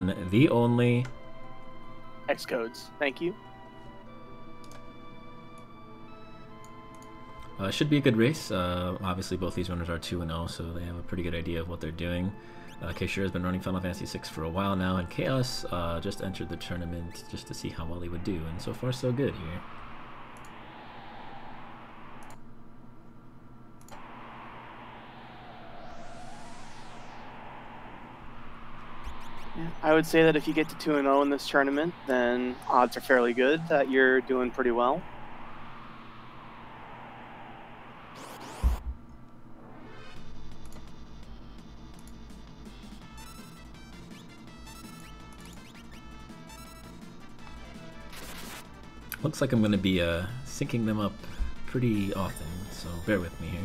one, the only X-Codes. Thank you. Should be a good race. Obviously, both these runners are 2-0, so they have a pretty good idea of what they're doing. caeshura has been running Final Fantasy 6 for a while now, and cha0s just entered the tournament just to see how well he would do, and so far so good here. Yeah, I would say that if you get to 2-0 in this tournament, then odds are fairly good that you're doing pretty well. Looks like I'm going to be syncing them up pretty often, so bear with me here.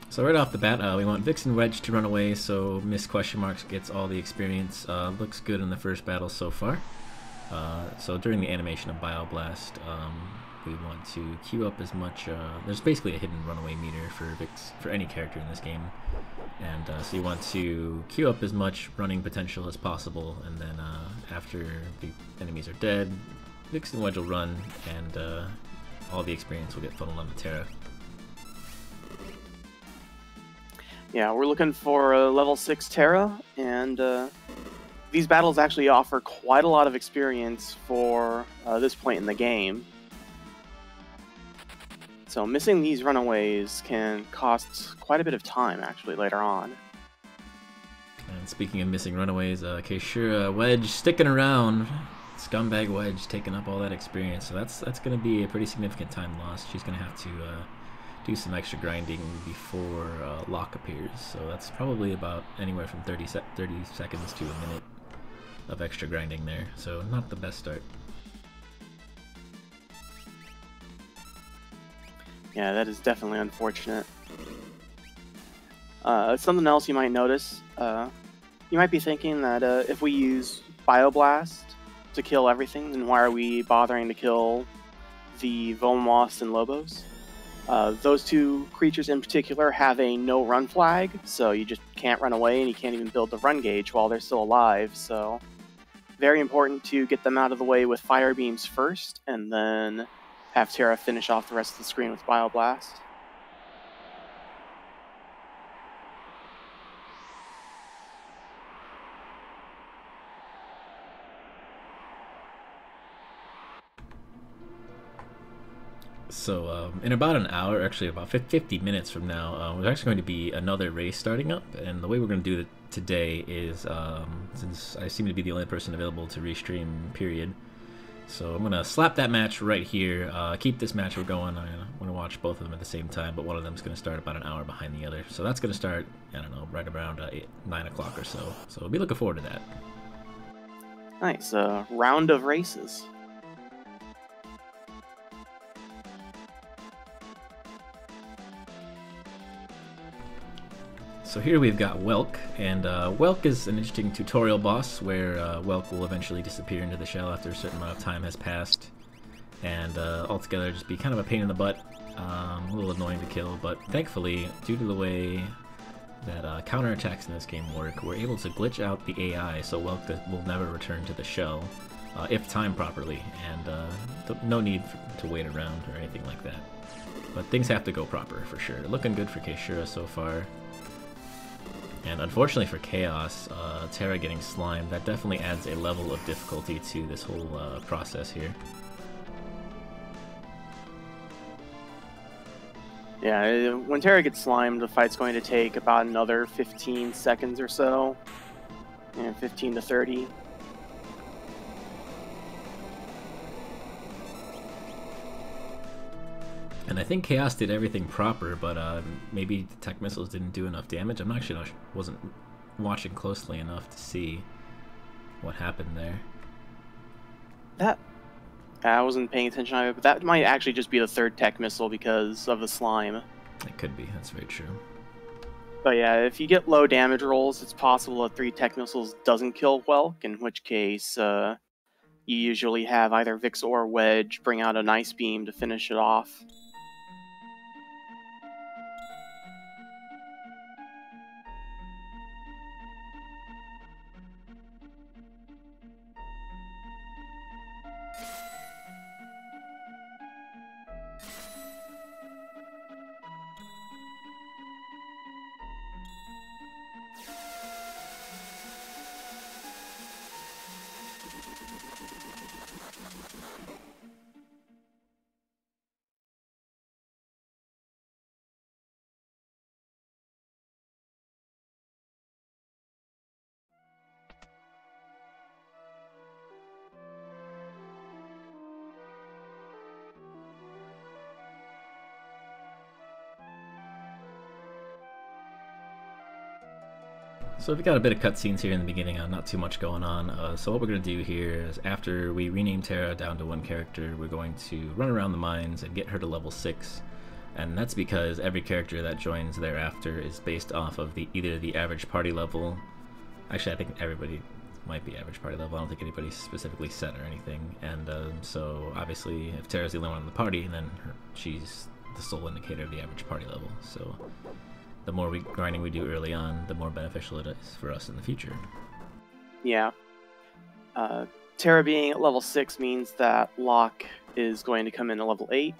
So right off the bat, we want Vix and Wedge to run away, so Miss Question Marks gets all the experience. Looks good in the first battle so far. So during the animation of Bioblast, we want to queue up as much. There's basically a hidden runaway meter for Vix, for any character in this game, and so you want to queue up as much running potential as possible, and then after the enemies are dead, Vix and Wedge will run, and all the experience will get funneled onto Terra. Yeah, we're looking for a level 6 Terra, and these battles actually offer quite a lot of experience for this point in the game. So missing these runaways can cost quite a bit of time, actually, later on. And speaking of missing runaways, caeshura, Wedge sticking around. Scumbag Wedge taking up all that experience, so that's going to be a pretty significant time lost. She's going to have to do some extra grinding before lock appears, so that's probably about anywhere from 30 seconds to a minute of extra grinding there, so not the best start. Yeah, that is definitely unfortunate. Something else you might notice, you might be thinking that if we use Bioblast to kill everything, then why are we bothering to kill the Vomos and Lobos? Those two creatures in particular have a no run flag, so you just can't run away and you can't even build the run gauge while they're still alive, so very important to get them out of the way with fire beams first, and then have Terra finish off the rest of the screen with Bioblast. So in about an hour, actually about 50 minutes from now, there's actually going to be another race starting up, and the way we're going to do it today is, since I seem to be the only person available to restream, period, so I'm going to slap that match right here, keep this match going. I want to watch both of them at the same time, but one of them is going to start about an hour behind the other, so that's going to start, I don't know, right around 9 o'clock or so, so we'll be looking forward to that. Nice, round of races. So here we've got Welk, and Welk is an interesting tutorial boss where Welk will eventually disappear into the shell after a certain amount of time has passed, and altogether just be kind of a pain in the butt, a little annoying to kill, but thankfully, due to the way that counterattacks in this game work, we're able to glitch out the AI so Welk will never return to the shell if timed properly, and no need to wait around or anything like that. But things have to go proper for sure. Looking good for caeshura so far. And unfortunately for cha0s, Terra getting slimed, that definitely adds a level of difficulty to this whole process here. Yeah, when Terra gets slimed, the fight's going to take about another 15 seconds or so. 15 to 30. And I think cha0s did everything proper, but maybe the tech missiles didn't do enough damage. I'm actually wasn't watching closely enough to see what happened there. I wasn't paying attention to it, but that might actually just be the third tech missile because of the slime. It could be, that's very true. But yeah, if you get low damage rolls, it's possible that 3 tech missiles doesn't kill Welk, in which case you usually have either Vix or Wedge bring out a nice beam to finish it off. So we've got a bit of cutscenes here in the beginning, not too much going on. So what we're going to do here is after we rename Terra down to one character, we're going to run around the mines and get her to level 6. And that's because every character that joins thereafter is based off of either the average party level. Actually, I think everybody might be average party level. I don't think anybody's specifically set or anything. And so obviously if Terra's the only one in the party, then she's the sole indicator of the average party level. So the more grinding we do early on, the more beneficial it is for us in the future. Yeah. Terra being at level 6 means that Locke is going to come in at level 8.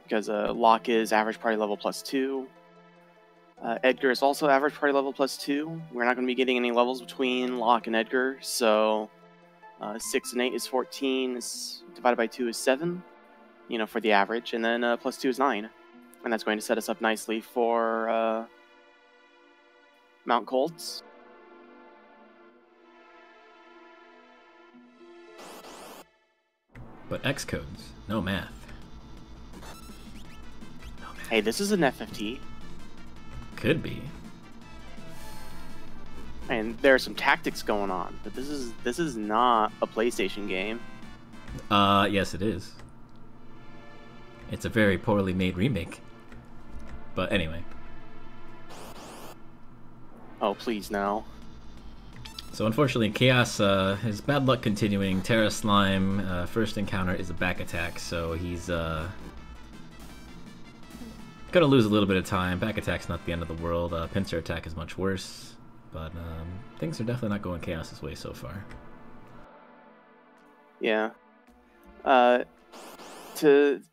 Because Locke is average party level +2. Edgar is also average party level +2. We're not going to be getting any levels between Locke and Edgar, so 6 and 8 is 14, divided by 2 is 7, for the average, and then +2 is 9. And that's going to set us up nicely for Mount Colts. But X codes, no math. Hey, this is an FFT. Could be. And there's some tactics going on, but this is not a PlayStation game. Yes it is. It's a very poorly made remake. But anyway. Oh, please no. So unfortunately, cha0s his bad luck continuing. Terra Slime, first encounter is a back attack, so he's gonna lose a little bit of time. Back attack's not the end of the world. Pincer attack is much worse, but things are definitely not going cha0s's way so far. Yeah.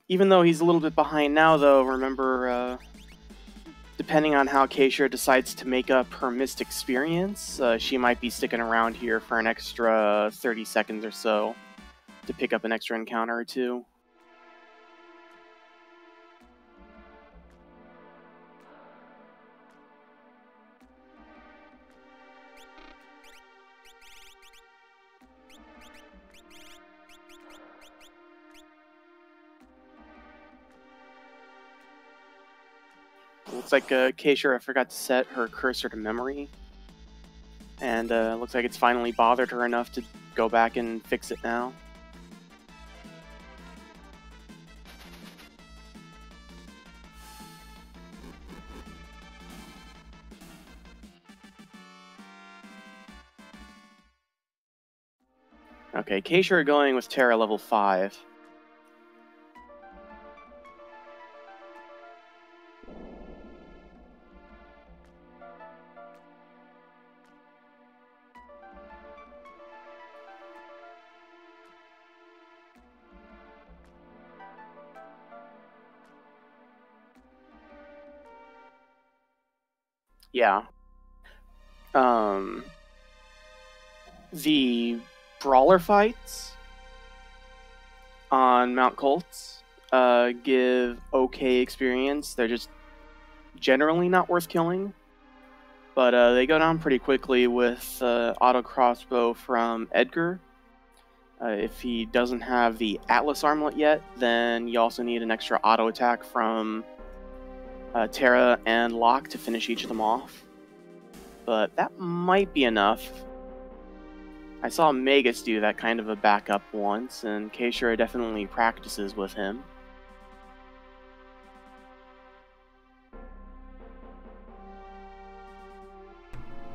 Even though he's a little bit behind now, though, remember, depending on how caeshura decides to make up her missed experience, she might be sticking around here for an extra 30 seconds or so to pick up an extra encounter or two. Looks like caeshura forgot to set her cursor to memory. And looks like it's finally bothered her enough to go back and fix it now. Okay, caeshura going with Terra level 5. Yeah. The brawler fights on Mount Colts give okay experience. They're just generally not worth killing, but they go down pretty quickly with auto crossbow from Edgar. If he doesn't have the Atlas armlet yet, then you also need an extra auto attack from Terra and Locke to finish each of them off. But that might be enough. I saw Magus do that kind of a backup once, and caeshura definitely practices with him.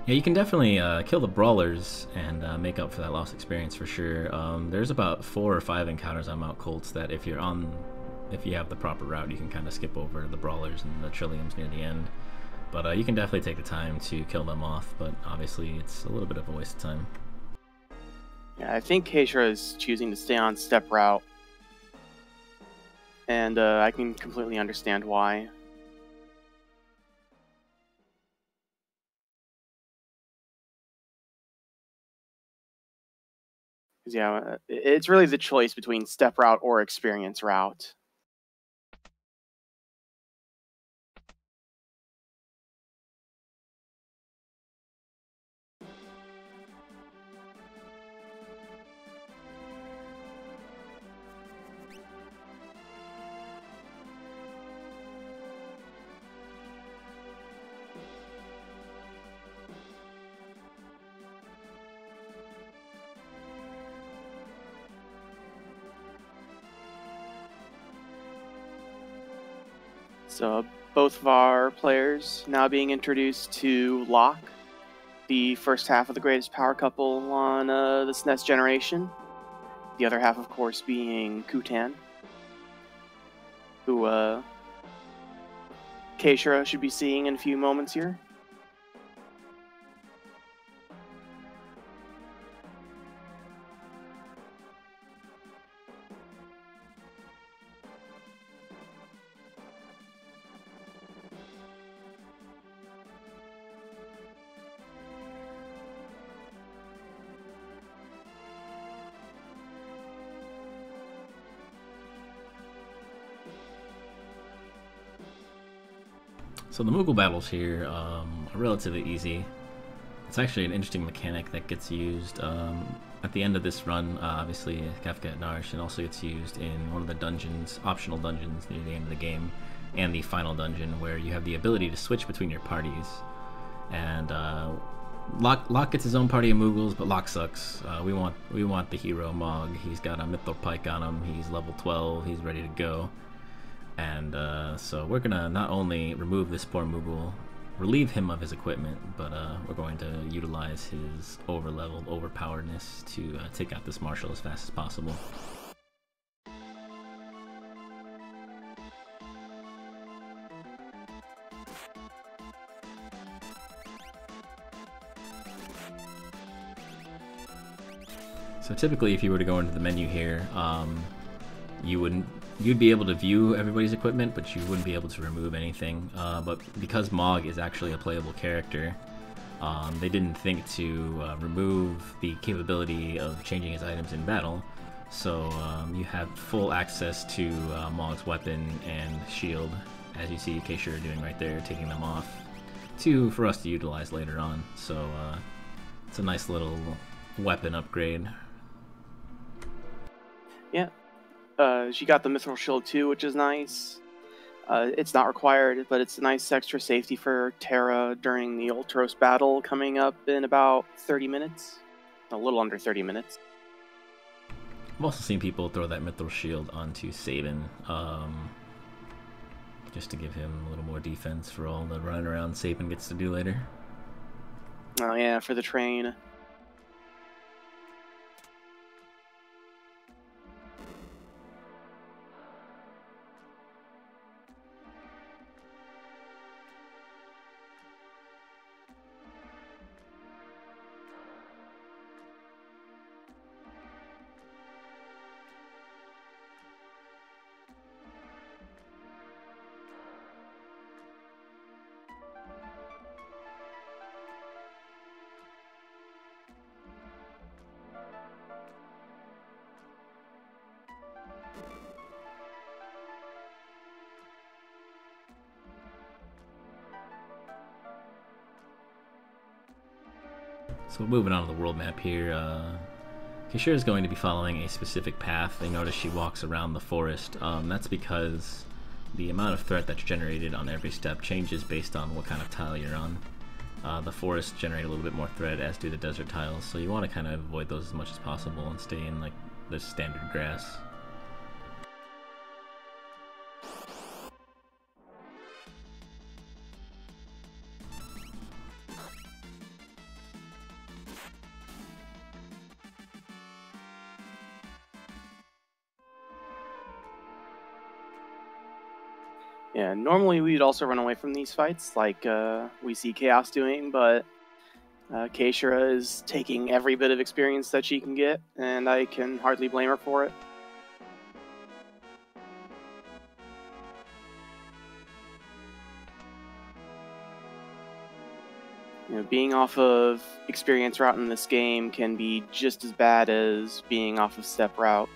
Yeah, you can definitely kill the brawlers and make up for that lost experience for sure. There's about 4 or 5 encounters on Mount Colts that if you have the proper route, you can kind of skip over the brawlers and the trilliums near the end. But you can definitely take the time to kill them off, but obviously it's a little bit of a waste of time. Yeah, I think caeshura is choosing to stay on step route, and I can completely understand why. Because yeah, it's really the choice between step route or experience route. So both of our players now being introduced to Locke, the first half of the greatest power couple on this next generation. The other half, of course, being Kutan, who caeshura should be seeing in a few moments here. So the Moogle battles here are relatively easy. It's actually an interesting mechanic that gets used at the end of this run. Obviously, Kefka at Narshe, and also gets used in one of the dungeons, optional dungeons near the end of the game, and the final dungeon, where you have the ability to switch between your parties. And Locke gets his own party of Moogles, but Locke sucks. We want the hero Mog. He's got a Mithril Pike on him. He's level 12. He's ready to go. And so we're gonna not only remove this poor Moogle, relieve him of his equipment, but we're going to utilize his overleveled, overpoweredness to take out this Marshal as fast as possible. So typically, if you were to go into the menu here, you'd be able to view everybody's equipment, but you wouldn't be able to remove anything. But because Mog is actually a playable character, they didn't think to remove the capability of changing his items in battle. So you have full access to Mog's weapon and shield, as you see caeshura doing right there, taking them off, for us to utilize later on. So it's a nice little weapon upgrade. Yeah. She got the Mithril Shield too, which is nice. It's not required, but it's a nice extra safety for Terra during the Ultros battle coming up in about 30 minutes. A little under 30 minutes. I've also seen people throw that Mithril Shield onto Sabin, just to give him a little more defense for all the running around Sabin gets to do later. Oh yeah, for the train. So moving on to the world map here, caeshura is going to be following a specific path. They notice she walks around the forest. That's because the amount of threat that's generated on every step changes based on what kind of tile you're on. The forests generate a little bit more threat, as do the desert tiles, so you want to kind of avoid those as much as possible and stay in like the standard grass. Yeah, normally we'd also run away from these fights, like we see cha0s doing, but caeshura is taking every bit of experience that she can get, and I can hardly blame her for it. You know, being off of experience route in this game can be just as bad as being off of step route,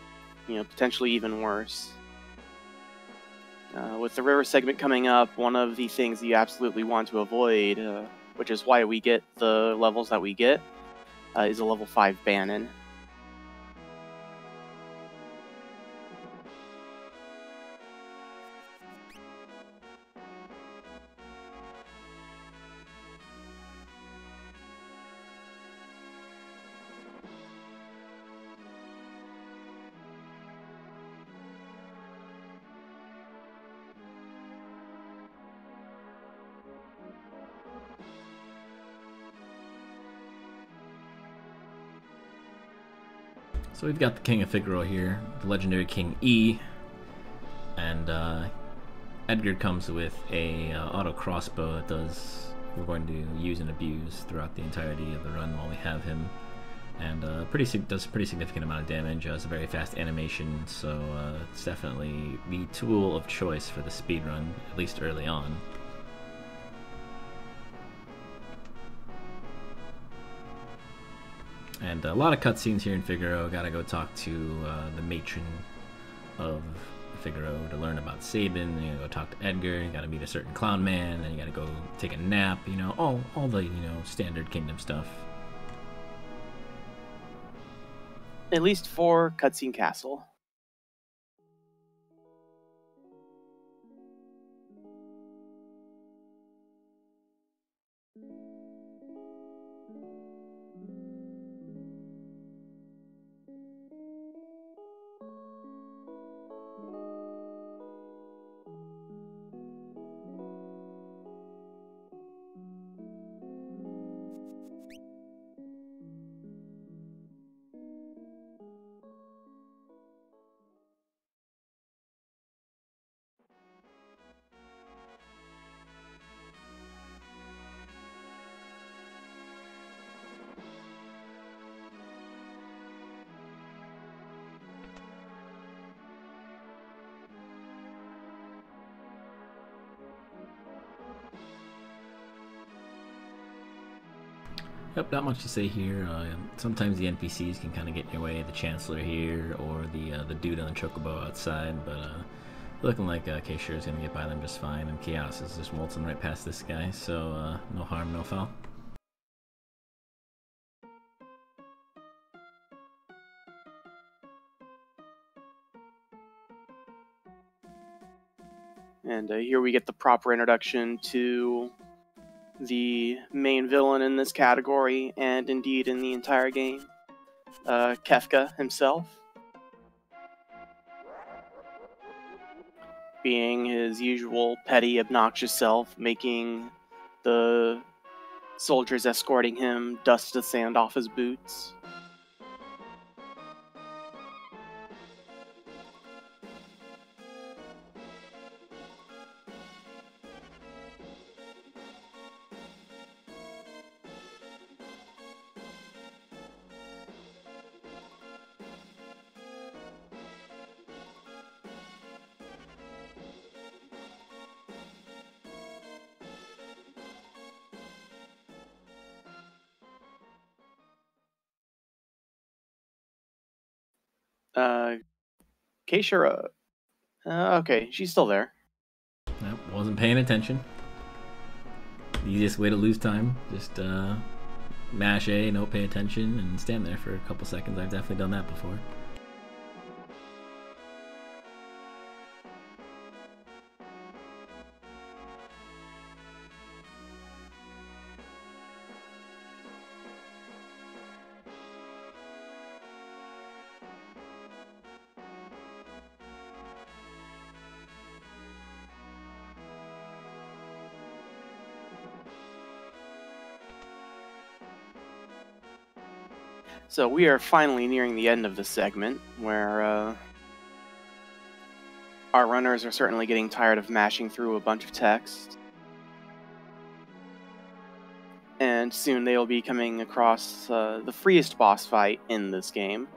you know, potentially even worse. With the river segment coming up, one of the things you absolutely want to avoid, which is why we get the levels that we get, is a level 5 Bannon. So we've got the King of Figaro here, the legendary King E, and Edgar comes with a auto crossbow that we're going to use and abuse throughout the entirety of the run while we have him, and does a pretty significant amount of damage. Has a very fast animation, so it's definitely the tool of choice for the speed run, at least early on. And a lot of cutscenes here in Figaro. Gotta go talk to the matron of Figaro to learn about Sabin. You gotta go talk to Edgar. You gotta meet a certain clown man, and you gotta go take a nap. You know, all the standard kingdom stuff. At least for Cutscene Castle. Yep, not much to say here. Sometimes the NPCs can kind of get in your way. The Chancellor here, or the dude on the chocobo outside, but looking like caeshura is going to get by them just fine, and cha0s is just waltzing right past this guy, so no harm, no foul. And here we get the proper introduction to the main villain in this category, and indeed in the entire game, Kefka himself. Being his usual petty, obnoxious self, making the soldiers escorting him dust the sand off his boots. caeshura. Okay, she's still there. Nope, wasn't paying attention. The easiest way to lose time, just mash A, no pay attention, and stand there for a couple seconds. I've definitely done that before. So we are finally nearing the end of this segment, where our runners are certainly getting tired of mashing through a bunch of text. And soon they will be coming across the freest boss fight in this game.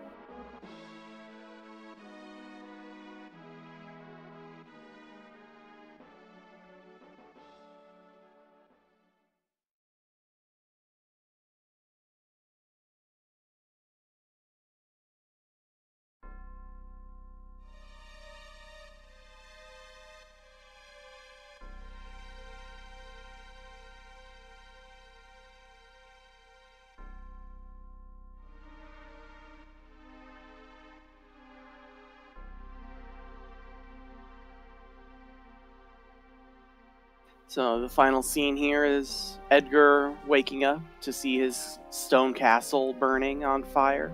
So the final scene here is Edgar waking up to see his stone castle burning on fire.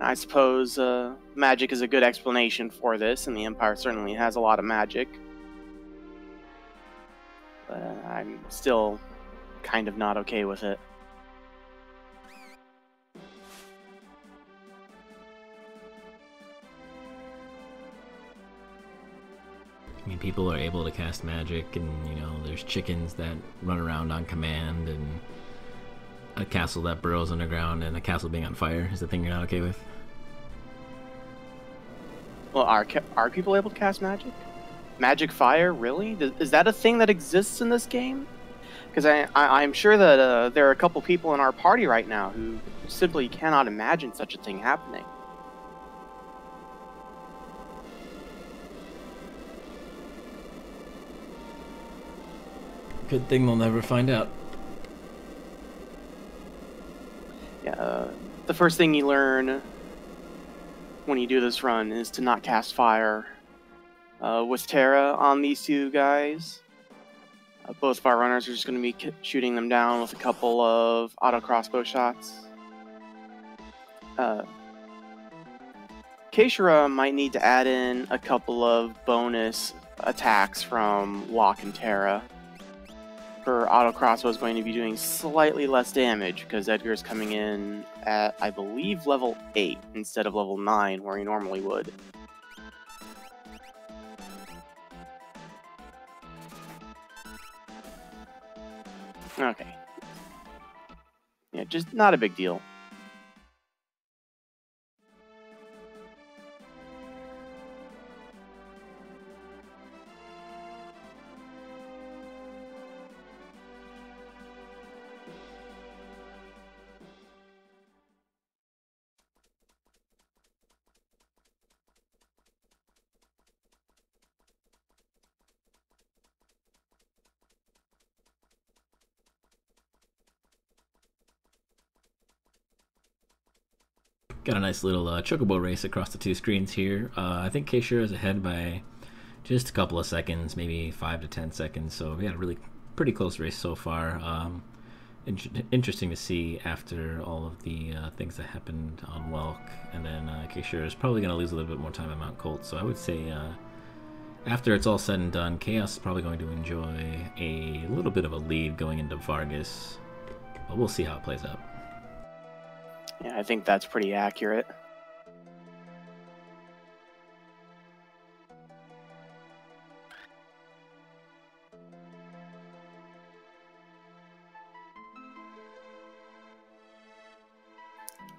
I suppose magic is a good explanation for this, and the Empire certainly has a lot of magic. But I'm still kind of not okay with it. mean, people are able to cast magic, and you know, there's chickens that run around on command, and a castle that burrows underground, and a castle being on fire is the thing you're not okay with. Well, are people able to cast magic? Magic fire, really? Is that a thing that exists in this game? Because I'm sure that there are a couple people in our party right now who simply cannot imagine such a thing happening. Good thing they'll never find out. Yeah, the first thing you learn when you do this run is to not cast fire. With Terra on these two guys, both of our runners are just going to be shooting them down with a couple of auto crossbow shots. Caeshura might need to add in a couple of bonus attacks from Locke and Terra. Her auto crossbow is going to be doing slightly less damage because Edgar's coming in at, I believe, level 8 instead of level 9 where he normally would. Okay. Yeah, just not a big deal. Got a nice little chocobo race across the two screens here. I think caeshura is ahead by just a couple of seconds, maybe 5 to 10 seconds. So we had a really pretty close race so far. Interesting to see after all of the things that happened on Welk, and then caeshura is probably going to lose a little bit more time at Mount Colt. So I would say after it's all said and done, Chaos is probably going to enjoy a little bit of a lead going into Vargas, but we'll see how it plays out. Yeah, I think that's pretty accurate.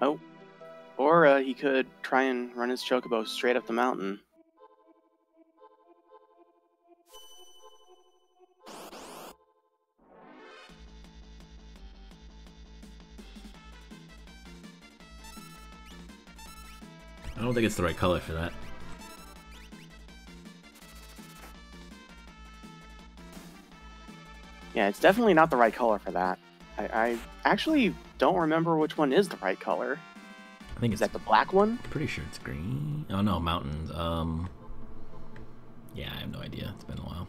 Oh, or he could try and run his chocobo straight up the mountain. I don't think it's the right color for that. Yeah, it's definitely not the right color for that. I actually don't remember which one is the right color. I think is that the black one? Pretty sure it's green. Oh no, mountains. Yeah, I have no idea. It's been a while.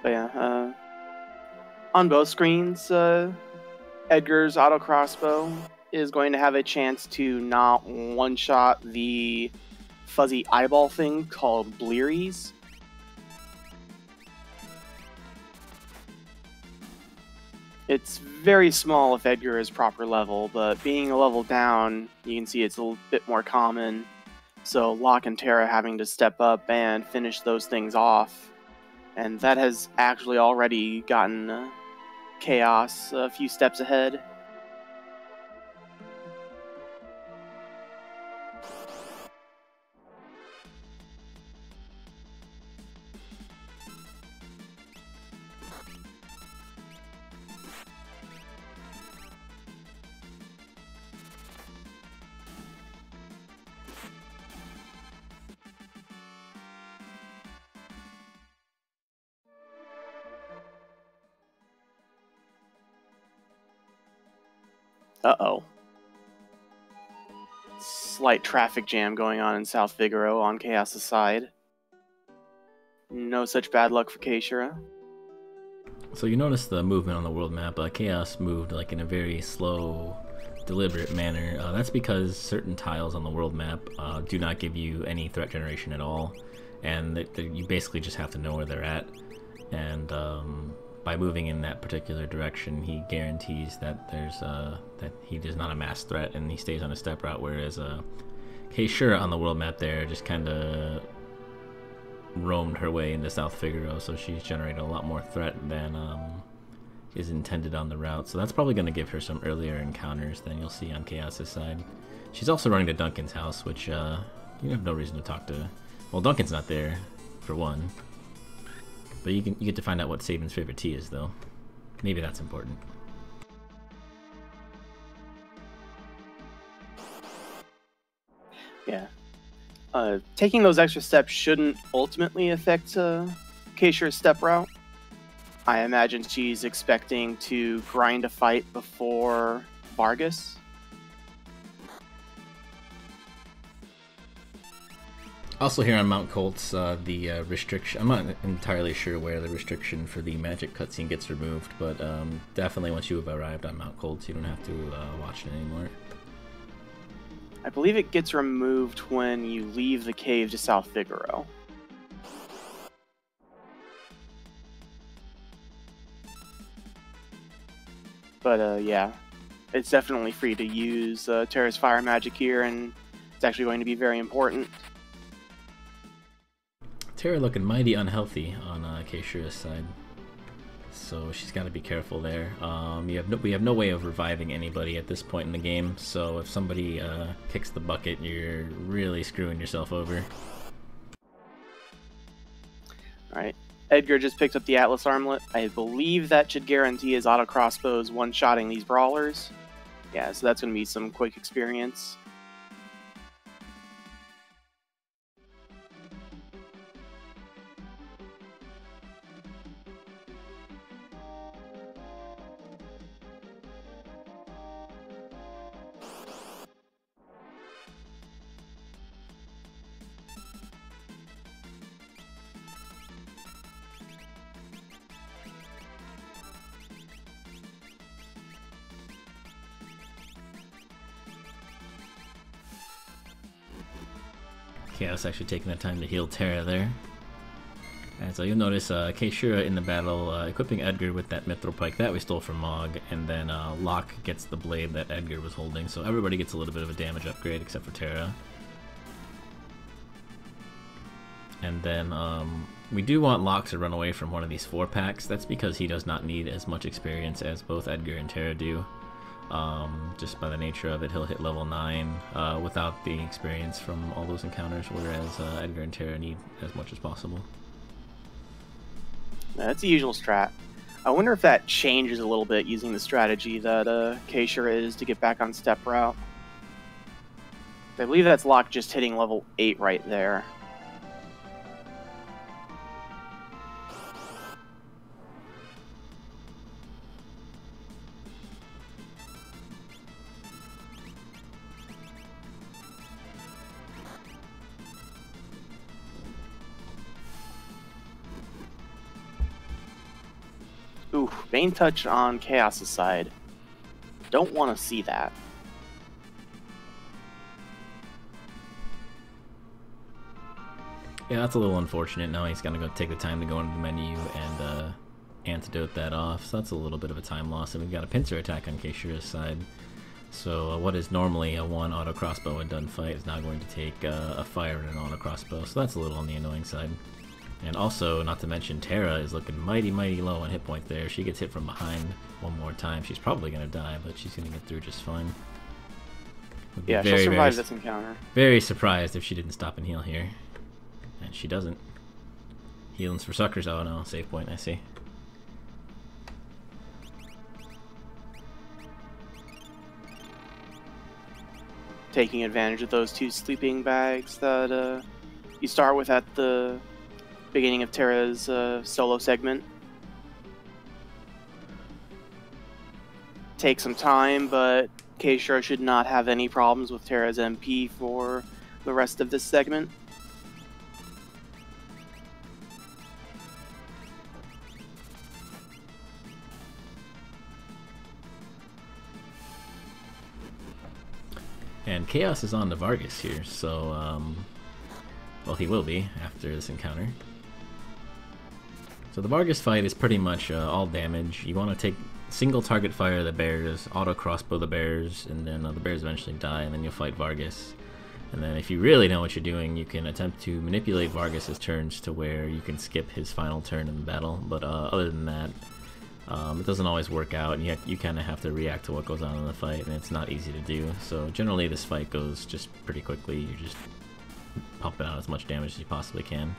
But yeah, on both screens, Edgar's auto crossbow is going to have a chance to not one-shot the fuzzy eyeball thing called Blearies. It's very small if Edgar is proper level, but being a level down, you can see it's a little bit more common. So Locke and Terra having to step up and finish those things off. And that has actually already gotten Chaos a few steps ahead. Uh-oh. Slight traffic jam going on in South Figaro on Chaos' side. No such bad luck for caeshura. So you notice the movement on the world map. Chaos moved like in a very slow, deliberate manner. That's because certain tiles on the world map do not give you any threat generation at all, and you basically just have to know where they're at. And by moving in that particular direction, he guarantees that there's that he is not a mass threat and he stays on a step route. Whereas caeshura on the world map there just kind of roamed her way into South Figaro, so she's generated a lot more threat than is intended on the route. So that's probably going to give her some earlier encounters than you'll see on cha0s' side. She's also running to Duncan's house, which you have no reason to talk to. Well, Duncan's not there, for one. But you get to find out what Saban's favorite tea is, though. Maybe that's important. Yeah. Taking those extra steps shouldn't ultimately affect caeshura's step route. I imagine she's expecting to grind a fight before Vargas. Also here on Mount Colts, the restriction, I'm not entirely sure where the restriction for the magic cutscene gets removed, but definitely once you have arrived on Mount Colts, you don't have to watch it anymore. I believe it gets removed when you leave the cave to South Figaro. But yeah, it's definitely free to use Terra's fire magic here, and it's actually going to be very important. Terra looking mighty unhealthy on caeshura's side, so she's got to be careful there. We have no way of reviving anybody at this point in the game, so if somebody kicks the bucket, you're really screwing yourself over. Alright, Edgar just picked up the Atlas Armlet. I believe that should guarantee his auto crossbows one-shotting these brawlers. Yeah, so that's going to be some quick experience. cha0s actually taking the time to heal Terra there. And so you'll notice caeshura in the battle equipping Edgar with that Mithril Pike that we stole from Mog, and then Locke gets the blade that Edgar was holding, so everybody gets a little bit of a damage upgrade except for Terra. And then we do want Locke to run away from one of these 4-packs. That's because he does not need as much experience as both Edgar and Terra do. Just by the nature of it, he'll hit level 9 without the experience from all those encounters, whereas Edgar and Terra need as much as possible. That's the usual strat. I wonder if that changes a little bit using the strategy that caeshura is to get back on step route. I believe that's Locke just hitting level 8 right there. Ooh, Bane Touch on cha0s' side. Don't want to see that. Yeah, that's a little unfortunate. Now he's gonna go take the time to go into the menu and antidote that off, so that's a little bit of a time loss. And we've got a pincer attack on caeshura's side. So what is normally a 1 auto crossbow and done fight is now going to take a fire and an auto crossbow, so that's a little on the annoying side. And also, not to mention, Terra is looking mighty low on hit points there. She gets hit from behind one more time. She's probably going to die, but she's going to get through just fine. Yeah, she'll survive this encounter. Very surprised if she didn't stop and heal here. And she doesn't. Healings for suckers. Oh no, save point, I see. Taking advantage of those 2 sleeping bags that you start with at the beginning of Terra's solo segment. Take some time, but caeshura should not have any problems with Terra's MP for the rest of this segment. And cha0s is on to Vargas here, so well, he will be after this encounter. So the Vargas fight is pretty much all damage. You want to take single target fire the bears, auto crossbow the bears, and then the bears eventually die, and then you'll fight Vargas. And then if you really know what you're doing, you can attempt to manipulate Vargas's turns to where you can skip his final turn in the battle. But other than that, it doesn't always work out, and you kind of have to react to what goes on in the fight, and it's not easy to do. So generally this fight goes just pretty quickly. You're just pumping out as much damage as you possibly can.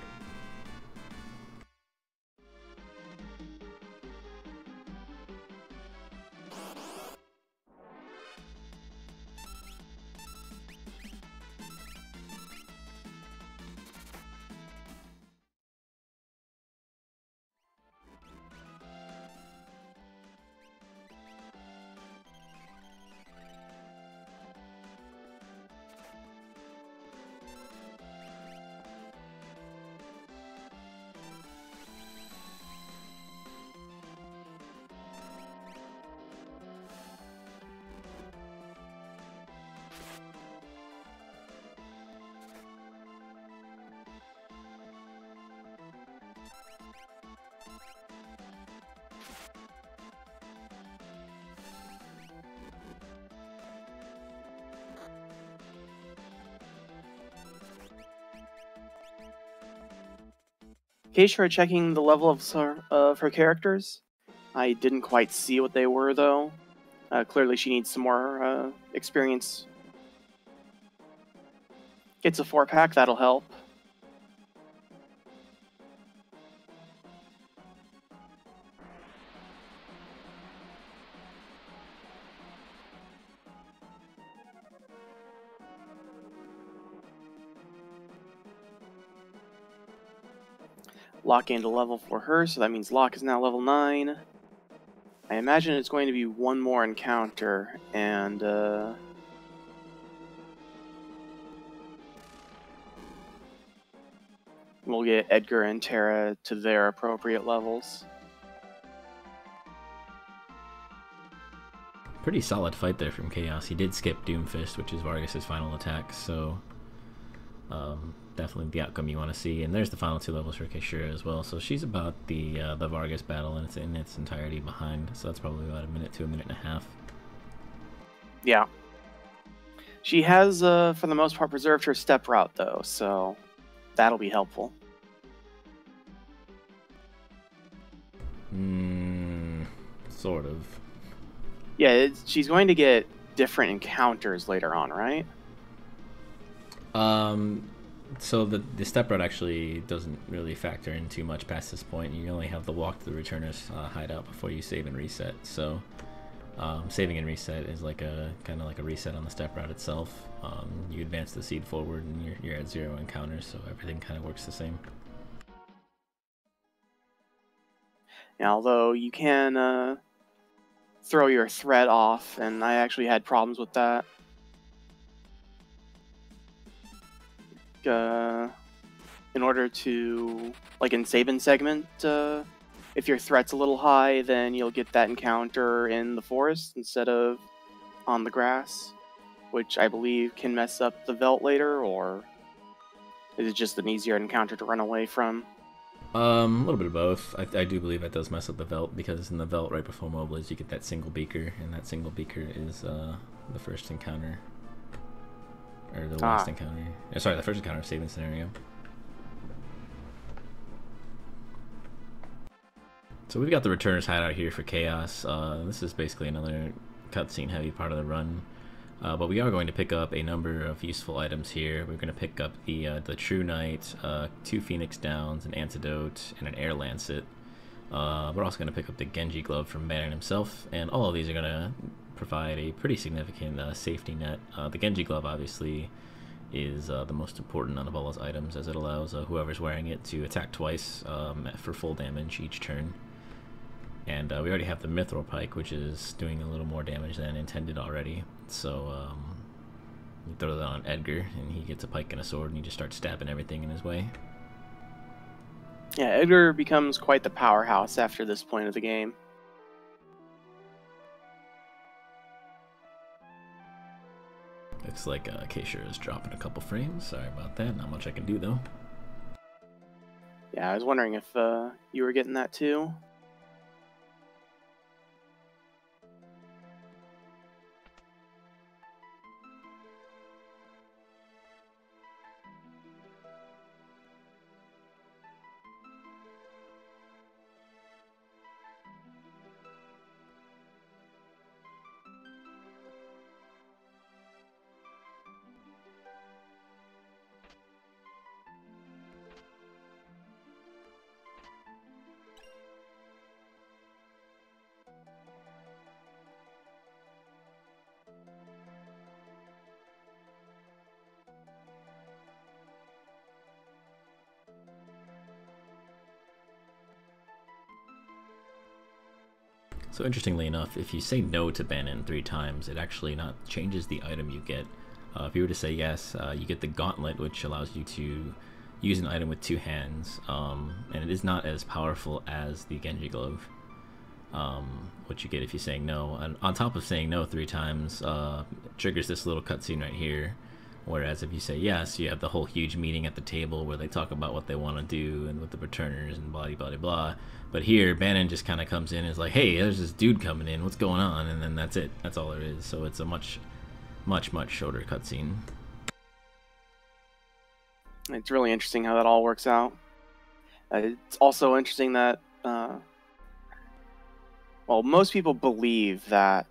caeshura checking the level of her characters. I didn't quite see what they were, though. Clearly she needs some more experience. Gets a 4-pack, that'll help. Locke gained a level for her, so that means Locke is now level 9. I imagine it's going to be one more encounter, and we'll get Edgar and Terra to their appropriate levels. Pretty solid fight there from cha0s. He did skip Doomfist, which is Vargas's final attack, so definitely the outcome you want to see. And there's the final 2 levels for caeshura as well. So she's about the Vargas battle, and it's in its entirety behind. So that's probably about a minute to a minute and a half. Yeah. She has, for the most part, preserved her step route, though, so that'll be helpful. Sort of. Yeah, she's going to get different encounters later on, right? So the step route actually doesn't really factor in too much past this point. You only have the walk to the returner's hideout before you save and reset. So saving and reset is like a kind of like a reset on the step route itself. You advance the seed forward, and you're at 0 encounters, so everything kind of works the same. Now, although you can throw your threat off, and I actually had problems with that. In order to, like in save and segment, if your threat's a little high, then you'll get that encounter in the forest instead of on the grass, which I believe can mess up the Velt later, or is it just an easier encounter to run away from? A little bit of both. I do believe that does mess up the Velt, because in the Velt right before Mobliz you get that single beaker, and that single beaker is the first encounter. Or the last encounter. Sorry, the first encounter saving scenario. So we've got the Returner's Hideout here for cha0s. This is basically another cutscene heavy part of the run. But we are going to pick up a number of useful items here. We're going to pick up the True Knight, 2 Phoenix Downs, an Antidote, and an Air Lancet. We're also going to pick up the Genji Glove from Baron himself, and all of these are going to provide a pretty significant safety net. The Genji Glove obviously is the most important out of all those items, as it allows whoever's wearing it to attack twice for full damage each turn. And we already have the Mithril Pike, which is doing a little more damage than intended already. So you throw that on Edgar, and he gets a pike and a sword, and you just start stabbing everything in his way. Yeah, Edgar becomes quite the powerhouse after this point of the game. Looks like caeshura is dropping a couple frames. Sorry about that. Not much I can do, though. Yeah, I was wondering if you were getting that too. So interestingly enough, if you say no to Banon 3 times, it actually not changes the item you get. If you were to say yes, you get the Gauntlet, which allows you to use an item with 2 hands, and it is not as powerful as the Genji Glove, which you get if you're saying no. And on top of saying no 3 times, it triggers this little cutscene right here. Whereas if you say yes, you have the whole huge meeting at the table where they talk about what they want to do and with the returners and blah blah blah. But here, Banon just kind of comes in and is like, hey, there's this dude coming in, what's going on? And then that's it. That's all there is. So it's a much shorter cutscene. It's really interesting how that all works out. It's also interesting that, well, most people believe that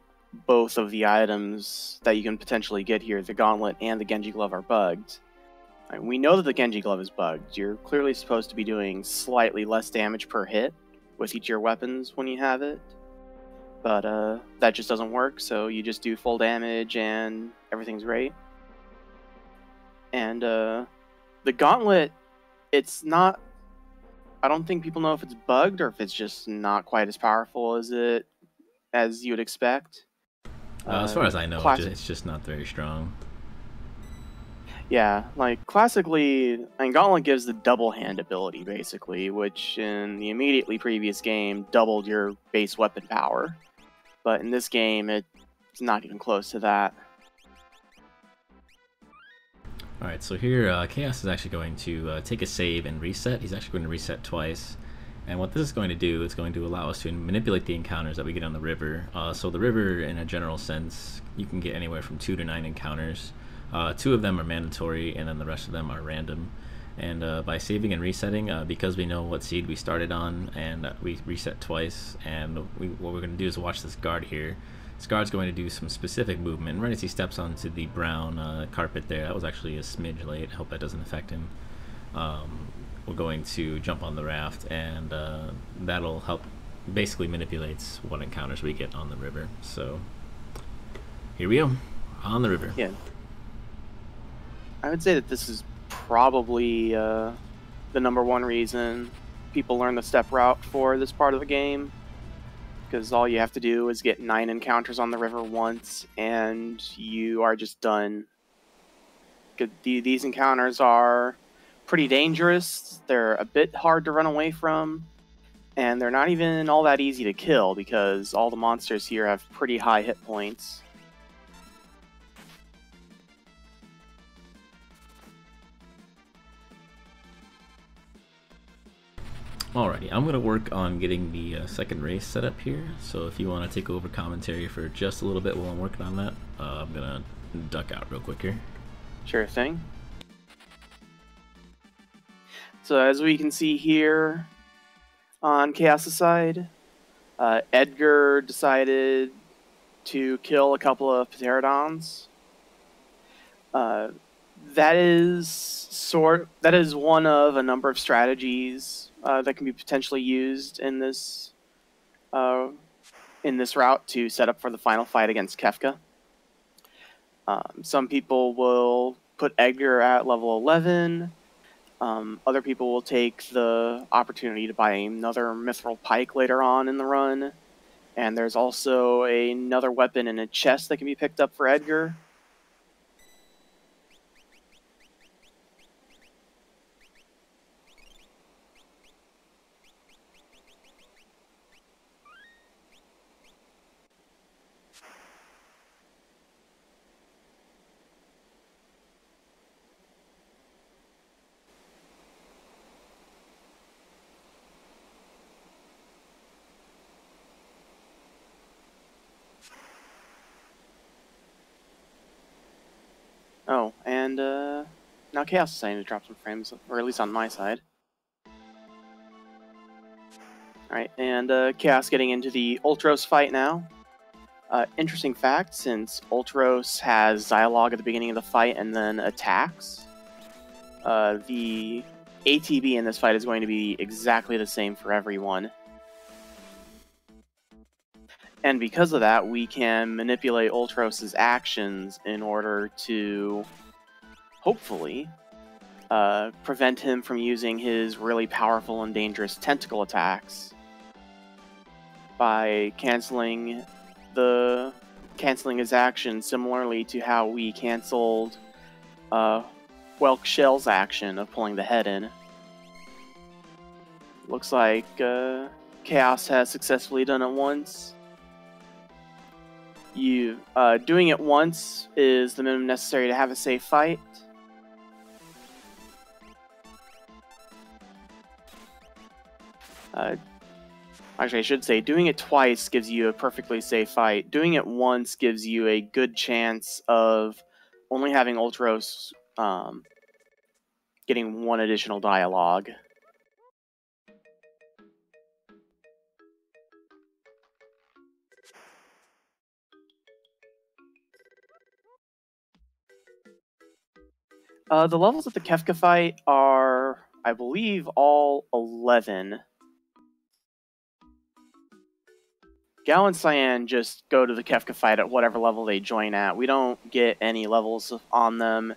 both of the items that you can potentially get here, the Gauntlet and the Genji Glove, are bugged. We know that the Genji Glove is bugged. You're clearly supposed to be doing slightly less damage per hit with each of your weapons when you have it. But that just doesn't work, so you just do full damage and everything's great. And the Gauntlet, it's not... I don't think people know if it's bugged or if it's just not quite as powerful as you would expect. As far as I know, it's just not very strong. Yeah, like, classically, Gauntlet gives the double hand ability, basically, which in the immediately previous game doubled your base weapon power. But in this game, it's not even close to that. Alright, so here, cha0s is actually going to take a save and reset. He's actually going to reset twice. And what this is going to do is going to allow us to manipulate the encounters that we get on the river. So the river, in a general sense, you can get anywhere from 2 to 9 encounters. 2 of them are mandatory, and then the rest of them are random. And by saving and resetting, because we know what seed we started on, and we reset twice, and what we're going to do is watch this guard here. This guard's going to do some specific movement. Right as he steps onto the brown carpet there, that was actually a smidge late, I hope that doesn't affect him. We're going to jump on the raft, and that'll help, basically manipulates what encounters we get on the river. So here we go, on the river. Yeah, I would say that this is probably the #1 reason people learn the step route for this part of the game, because all you have to do is get 9 encounters on the river once, and you are just done. These encounters are pretty dangerous, they're a bit hard to run away from, and they're not even all that easy to kill because all the monsters here have pretty high hit points. Alrighty, I'm going to work on getting the second race set up here, so if you want to take over commentary for just a little bit while I'm working on that, I'm going to duck out real quick here. Sure thing. So as we can see here on cha0s' side, Edgar decided to kill a couple of pterodons. That is one of a number of strategies that can be potentially used in this route to set up for the final fight against Kefka. Some people will put Edgar at level 11. Other people will take the opportunity to buy another mithril pike later on in the run. And there's also another weapon in a chest that can be picked up for Edgar. Oh, and now cha0s is saying to drop some frames, or at least on my side. Alright, and cha0s getting into the Ultros fight now. Interesting fact, since Ultros has dialogue at the beginning of the fight and then attacks, the ATB in this fight is going to be exactly the same for everyone. And because of that, we can manipulate Ultros' actions in order to, hopefully, prevent him from using his really powerful and dangerous tentacle attacks by canceling his action similarly to how we canceled Welk Shell's action of pulling the head in. Looks like Chaos has successfully done it once. Doing it once is the minimum necessary to have a safe fight. Actually, I should say, doing it twice gives you a perfectly safe fight. Doing it once gives you a good chance of only having Ultros getting one additional dialogue. The levels of the Kefka fight are, I believe, all 11. Gao and Cyan just go to the Kefka fight at whatever level they join at. We don't get any levels on them.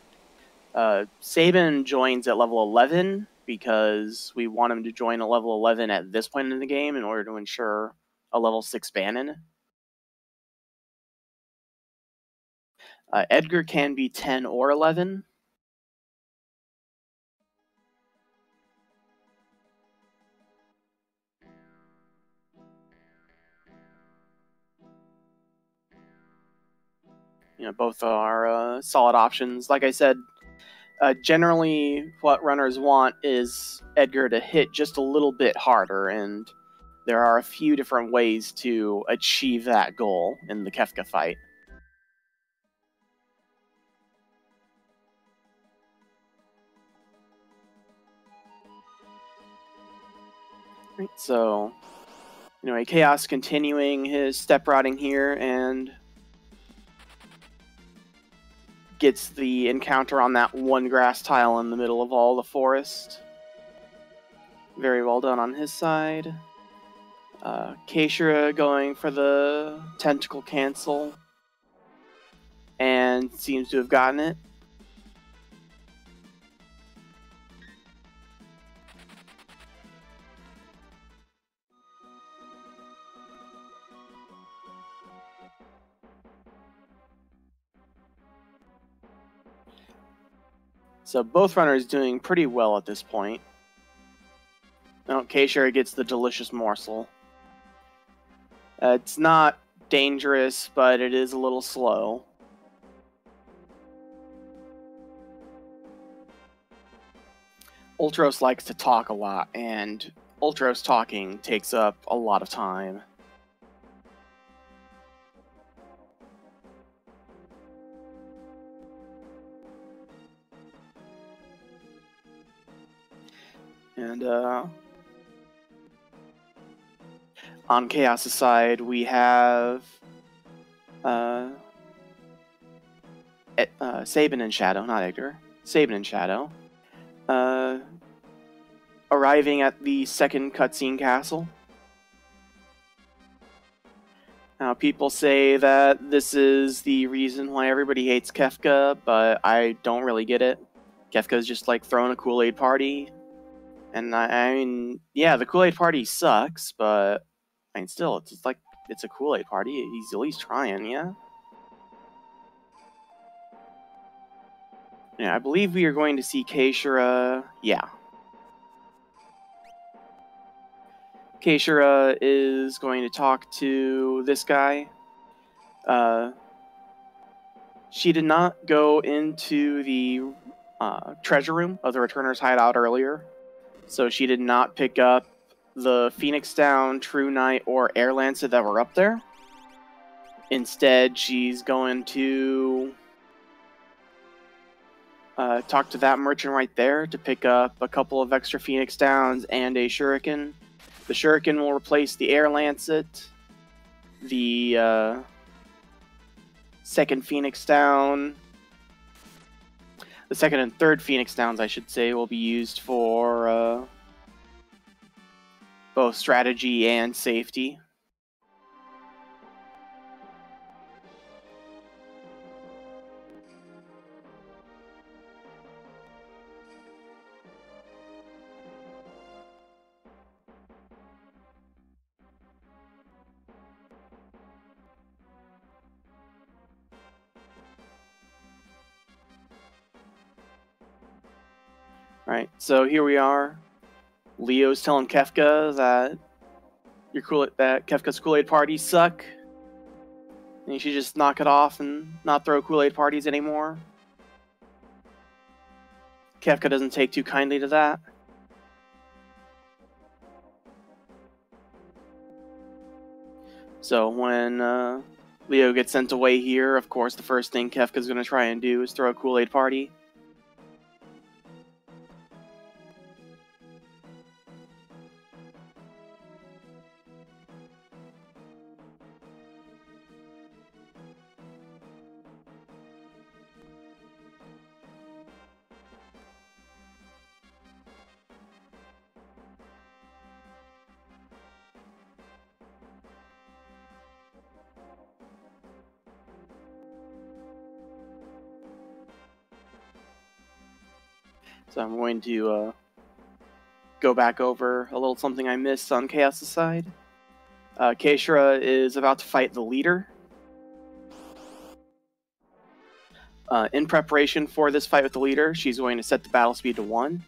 Sabin joins at level 11 because we want him to join a level 11 at this point in the game in order to ensure a level 6 Bannon. Edgar can be 10 or 11. Both are solid options. Like I said, generally what runners want is Edgar to hit just a little bit harder, and there are a few different ways to achieve that goal in the Kefka fight. Right, so, anyway, Chaos continuing his step routing here and gets the encounter on that one grass tile in the middle of all the forest. Very well done on his side. caeshura going for the tentacle cancel and seems to have gotten it. So both runners doing pretty well at this point. Now caeshura gets the delicious morsel. It's not dangerous, but it is a little slow. Ultros likes to talk a lot, and Ultros talking takes up a lot of time. And on Chaos' side, we have Sabin and Shadow, not Edgar. Sabin and Shadow. Arriving at the second cutscene castle. Now, people say that this is the reason why everybody hates Kefka, but I don't really get it. Kefka's just like throwing a Kool-Aid party. And I mean, yeah, the Kool-Aid party sucks, but I mean, still, it's like, it's a Kool-Aid party. He's at least trying, yeah? Yeah, I believe we are going to see caeshura. Yeah. caeshura is going to talk to this guy. She did not go into the treasure room of the Returner's hideout earlier, so she did not pick up the Phoenix Down, True Knight, or Air Lancet that were up there. Instead, she's going to talk to that merchant right there to pick up a couple of extra Phoenix Downs and a Shuriken. The Shuriken will replace the Air Lancet. The second Phoenix Down, the second and third Phoenix Downs, I should say, will be used for both strategy and safety. Right, so here we are. Leo's telling Kefka that Kefka's Kool-Aid parties suck. And you should just knock it off and not throw Kool-Aid parties anymore. Kefka doesn't take too kindly to that. So when Leo gets sent away here, of course, the first thing Kefka's going to try and do is throw a Kool-Aid party. So I'm going to go back over a little something I missed on Chaos' side. caeshura is about to fight the leader. In preparation for this fight with the leader, she's going to set the battle speed to 1.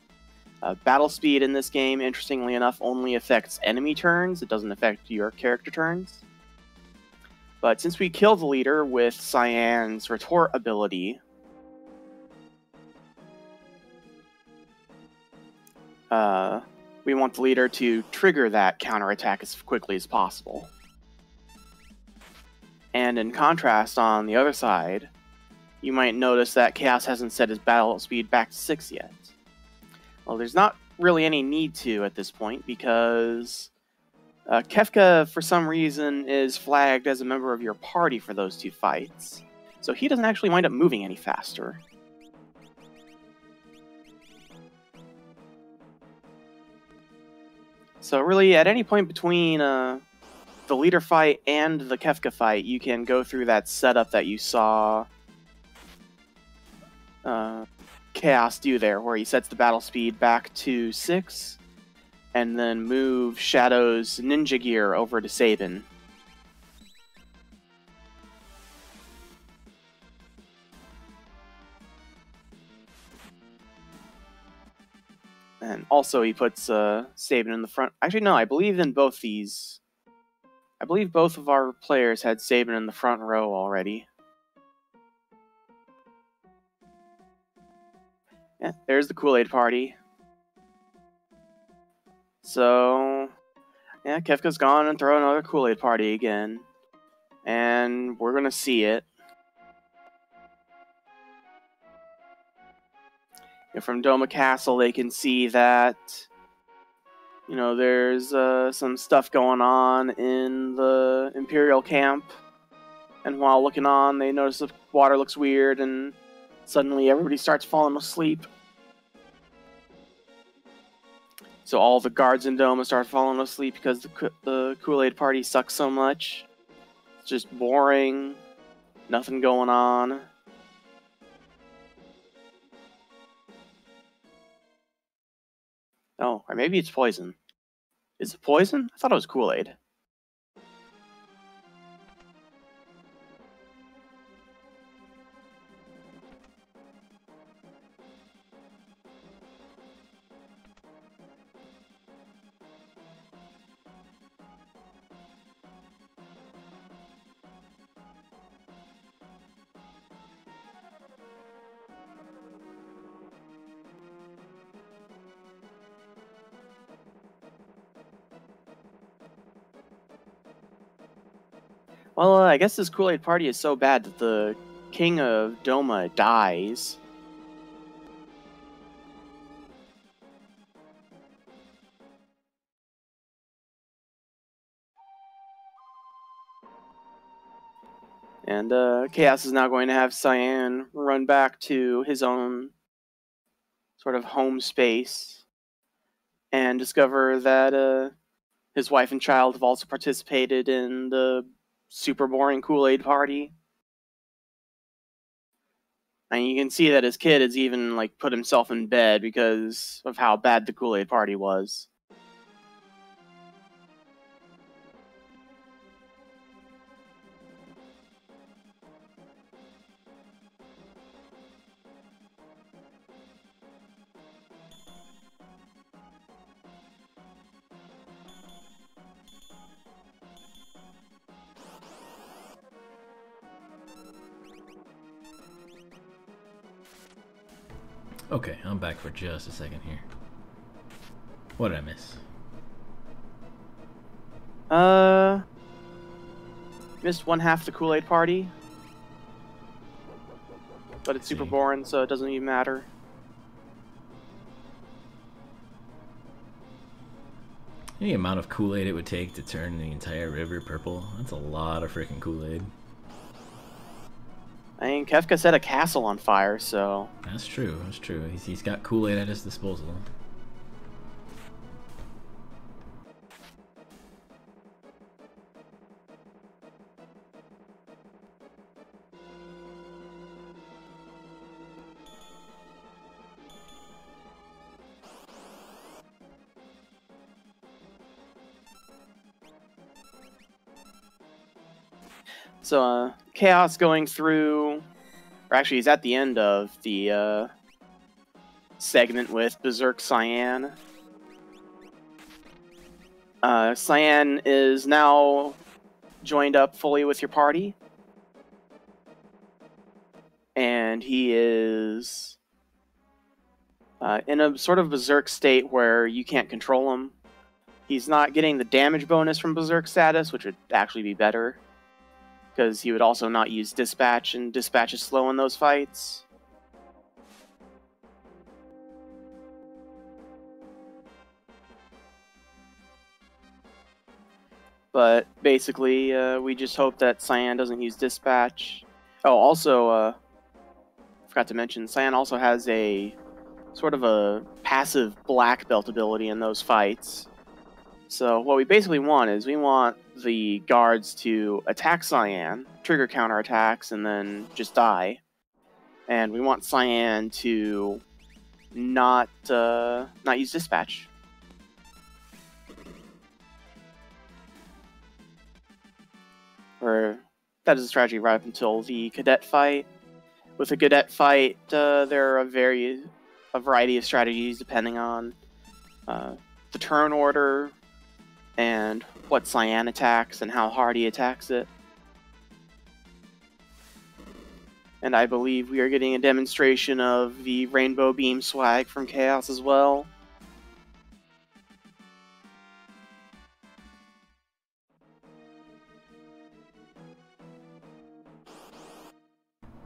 Battle speed in this game, interestingly enough, only affects enemy turns. It doesn't affect your character turns. But since we kill the leader with Cyan's retort ability, we want the leader to trigger that counterattack as quickly as possible. And in contrast, on the other side, you might notice that Chaos hasn't set his battle speed back to 6 yet. Well, there's not really any need to at this point, because Kefka, for some reason, is flagged as a member of your party for those 2 fights. So he doesn't actually wind up moving any faster. So really, at any point between the leader fight and the Kefka fight, you can go through that setup that you saw Chaos do there, where he sets the battle speed back to 6, and then move Shadow's ninja gear over to Sabin. And also he puts Sabin in the front. Actually, no, I believe in both these. I believe both of our players had Sabin in the front row already. Yeah, there's the Kool-Aid party. So, yeah, Kefka's gone and throw another Kool-Aid party again. And we're gonna see it. From Doma Castle, they can see that, you know, there's some stuff going on in the Imperial camp. And while looking on, they notice the water looks weird, and suddenly everybody starts falling asleep. So all the guards in Doma start falling asleep because the Kool-Aid party sucks so much. It's just boring. Nothing going on. Oh, or maybe it's poison. Is it poison? I thought it was Kool-Aid. Well, I guess this Kool-Aid party is so bad that the king of Doma dies. And Chaos is now going to have Cyan run back to his own sort of home space and discover that his wife and child have also participated in the super boring Kool-Aid party. And you can see that his kid has even like put himself in bed because of how bad the Kool-Aid party was. Okay, I'm back for just a second here. What did I miss? Missed one half the Kool-Aid party. But it's super boring, so it doesn't even matter. The amount of Kool-Aid it would take to turn the entire river purple, that's a lot of freaking Kool-Aid. I mean, Kefka set a castle on fire, so... That's true, that's true. He's got Kool-Aid at his disposal. So, Chaos going through... Or actually, he's at the end of the segment with Berserk Cyan. Cyan is now joined up fully with your party. And he is in a sort of Berserk state where you can't control him. He's not getting the damage bonus from Berserk status, which would actually be better. Because he would also not use Dispatch, and Dispatch is slow in those fights. But basically, we just hope that Cyan doesn't use Dispatch. Oh, also, forgot to mention, Cyan also has a sort of a passive black belt ability in those fights. So what we basically want is we want the guards to attack Cyan, trigger counterattacks, and then just die. And we want Cyan to not use Dispatch. Or that is a strategy right up until the Cadet fight. With a Cadet fight, there are a variety of strategies depending on the turn order, and what Cyan attacks and how hard he attacks it. And I believe we are getting a demonstration of the Rainbow Beam swag from Chaos as well.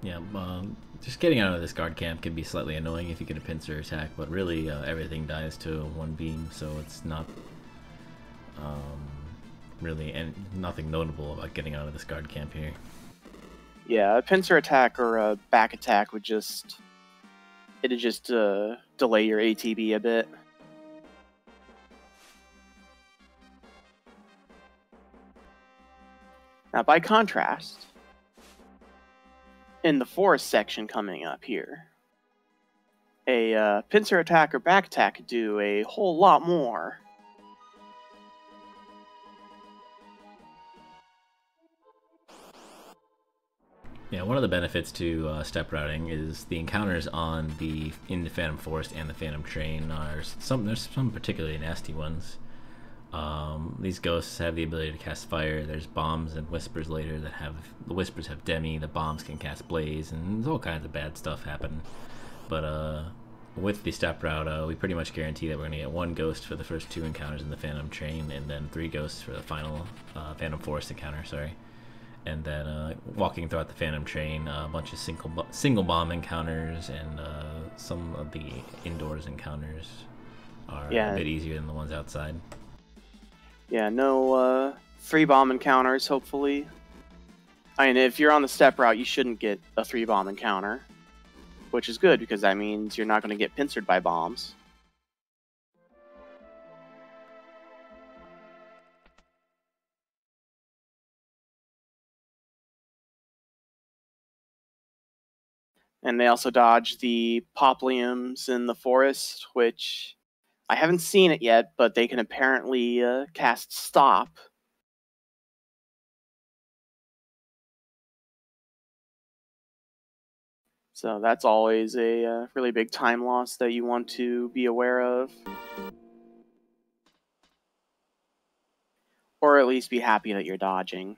Yeah, just getting out of this guard camp can be slightly annoying if you get a pincer attack, but really everything dies to one beam, so it's not really nothing notable about getting out of this guard camp here. Yeah, a pincer attack or a back attack would just... It'd just delay your ATB a bit. Now, by contrast, in the forest section coming up here, a pincer attack or back attack could do a whole lot more. Yeah, one of the benefits to step routing is the encounters in the Phantom Forest and the Phantom Train there's some particularly nasty ones. These ghosts have the ability to cast fire. There's bombs and whispers later the whispers have demi, the bombs can cast blaze, and there's all kinds of bad stuff happen. But with the step route, we pretty much guarantee that we're gonna get one ghost for the first two encounters in the Phantom Train, and then 3 ghosts for the final Phantom Forest encounter. Sorry. And then walking throughout the Phantom Train, a bunch of single bomb encounters, and some of the indoors encounters are a bit easier than the ones outside. Yeah, no 3 bomb encounters, hopefully. I mean, if you're on the step route, you shouldn't get a 3 bomb encounter, which is good because that means you're not going to get pincered by bombs. And they also dodge the Popliums in the forest, which I haven't seen it yet, but they can apparently cast Stop. So that's always a really big time loss that you want to be aware of. Or at least be happy that you're dodging.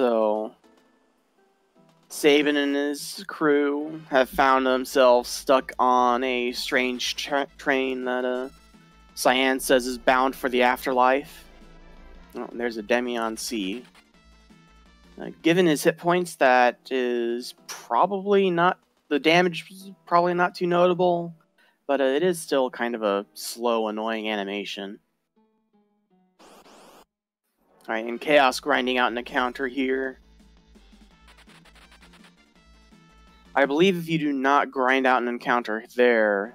So Saban and his crew have found themselves stuck on a strange train that Cyan says is bound for the afterlife. Oh, and there's a Demion C. Given his hit points, that is probably not... The damage is probably not too notable, but it is still kind of a slow, annoying animation. Alright, and Chaos grinding out an encounter here. I believe if you do not grind out an encounter there,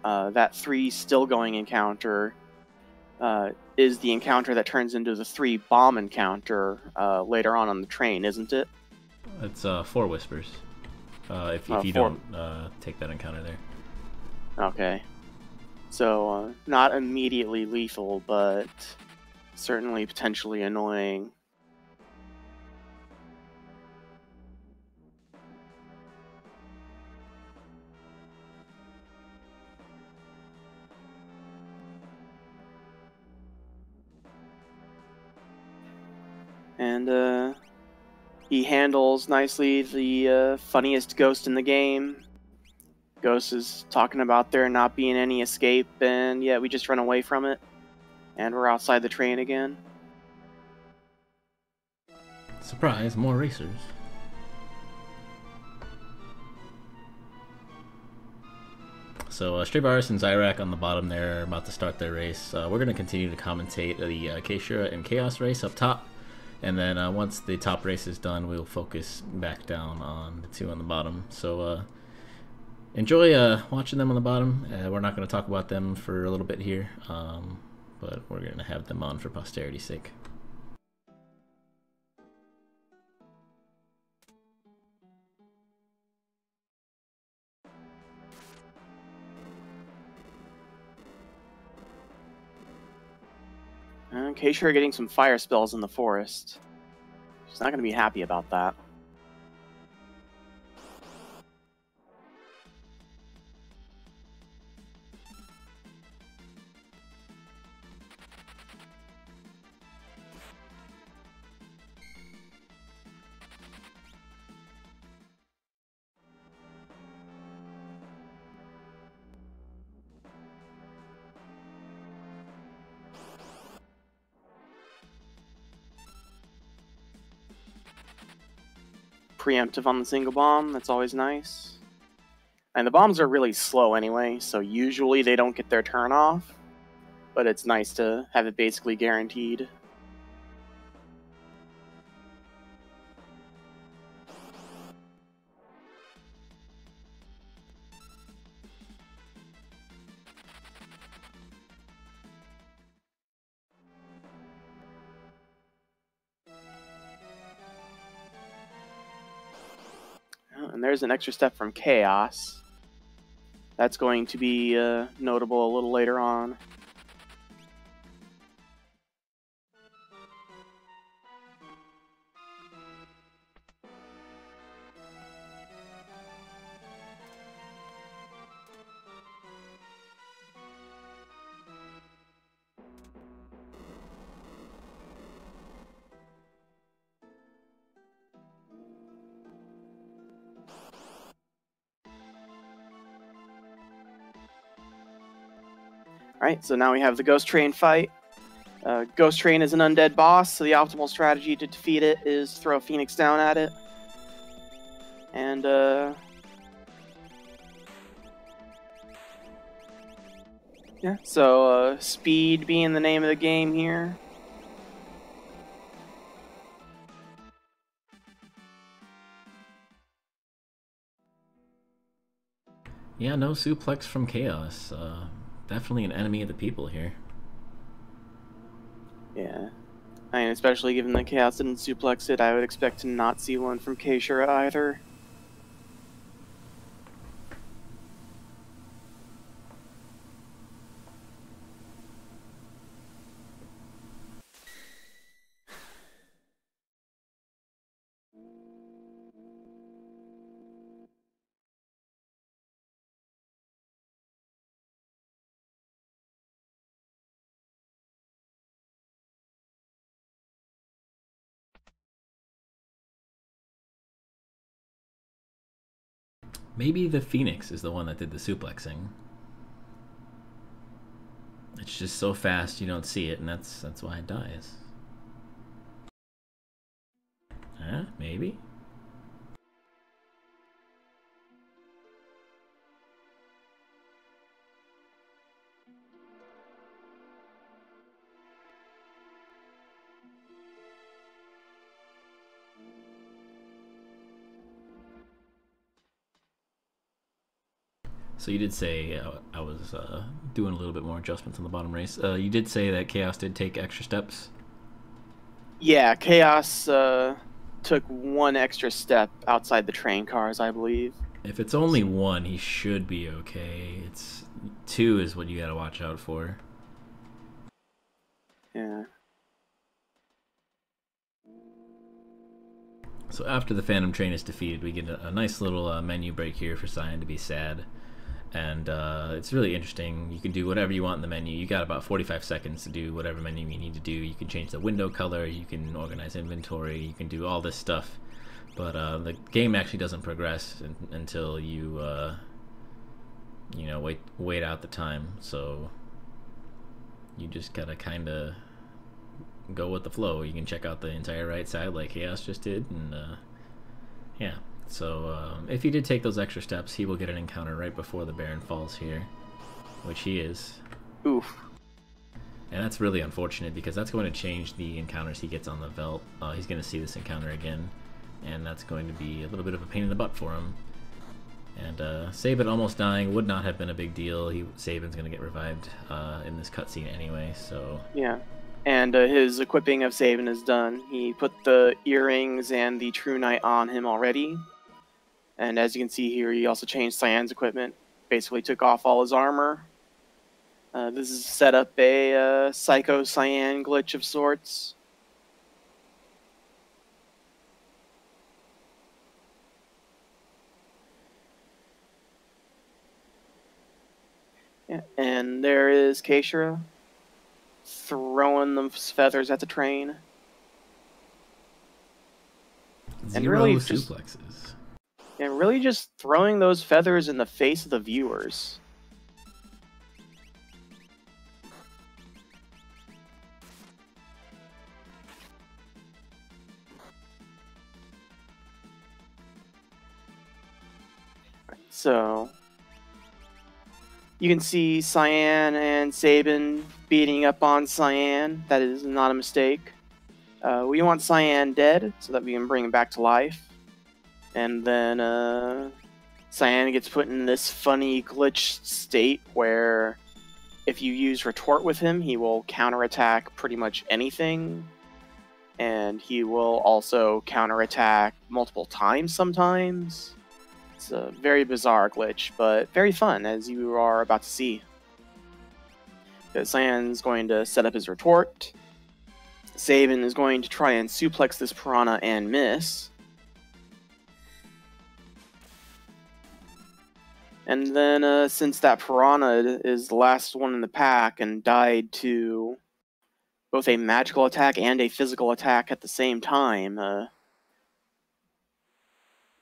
that 3 still going encounter is the encounter that turns into the 3 bomb encounter later on the train, isn't it? It's 4 whispers. If you don't take that encounter there. Okay. So, not immediately lethal, but certainly potentially annoying. And he handles nicely the funniest ghost in the game. Ghost is talking about there not being any escape, and yeah, we just run away from it. And we're outside the train again. Surprise, more racers. So Stray Virus and Zyrak on the bottom there are about to start their race. We're going to continue to commentate the caeshura and Chaos race up top. And then once the top race is done, we'll focus back down on the 2 on the bottom. So enjoy watching them on the bottom. We're not going to talk about them for a little bit here, but we're going to have them on for posterity's sake. caeshura getting some fire spells in the forest. She's not going to be happy about that. Preemptive on the single bomb, that's always nice. And the bombs are really slow anyway, so usually they don't get their turn off. But it's nice to have it basically guaranteed. And there's an extra step from Chaos. That's going to be notable a little later on. Alright, so now we have the Ghost Train fight. Ghost Train is an undead boss, so the optimal strategy to defeat it is throw Phoenix down at it. And, yeah, so, speed being the name of the game here. Yeah, no suplex from Chaos. Definitely an enemy of the people here. Yeah. I mean, especially given that Chaos didn't suplex it, I would expect to not see one from caeshura either. Maybe the Phoenix is the one that did the suplexing. It's just so fast you don't see it, and that's why it dies. Huh? Maybe? So you did say I was doing a little bit more adjustments on the bottom race. You did say that Chaos did take extra steps. Yeah, Chaos took one extra step outside the train cars, I believe. If it's only one, he should be okay. It's 2 is what you gotta watch out for. Yeah. So after the Phantom Train is defeated, we get a nice little menu break here for Cyan to be sad. And it's really interesting. You can do whatever you want in the menu. You got about 45 seconds to do whatever menu you need to do. You can change the window color, you can organize inventory, you can do all this stuff. But the game actually doesn't progress until you, you know, wait out the time. So you just gotta kind of go with the flow. You can check out the entire right side like Chaos just did, and yeah. So if he did take those extra steps, he will get an encounter right before the Baron falls here, which he is. Oof. And that's really unfortunate because that's going to change the encounters he gets on the Velt. He's going to see this encounter again, and that's going to be a little bit of a pain in the butt for him. And Sabin almost dying would not have been a big deal. Sabin's going to get revived in this cutscene anyway, so... Yeah. And his equipping of Sabin is done. He put the earrings and the True Knight on him already. And as you can see here, he also changed Cyan's equipment. Basically took off all his armor. This is set up a Psycho Cyan glitch of sorts. Yeah, and there is caeshura throwing those feathers at the train. Zero and really suplexes. And really just throwing those feathers in the face of the viewers. So you can see Cyan and Sabin beating up on Cyan. That is not a mistake. We want Cyan dead so that we can bring him back to life. And then Cyan gets put in this funny glitch state where if you use retort with him, he will counterattack pretty much anything. And he will also counterattack multiple times sometimes. It's a very bizarre glitch, but very fun, as you are about to see. Because Cyan's going to set up his retort. Sabin is going to try and suplex this piranha and miss. And then, since that piranha is the last one in the pack and died to both a magical attack and a physical attack at the same time,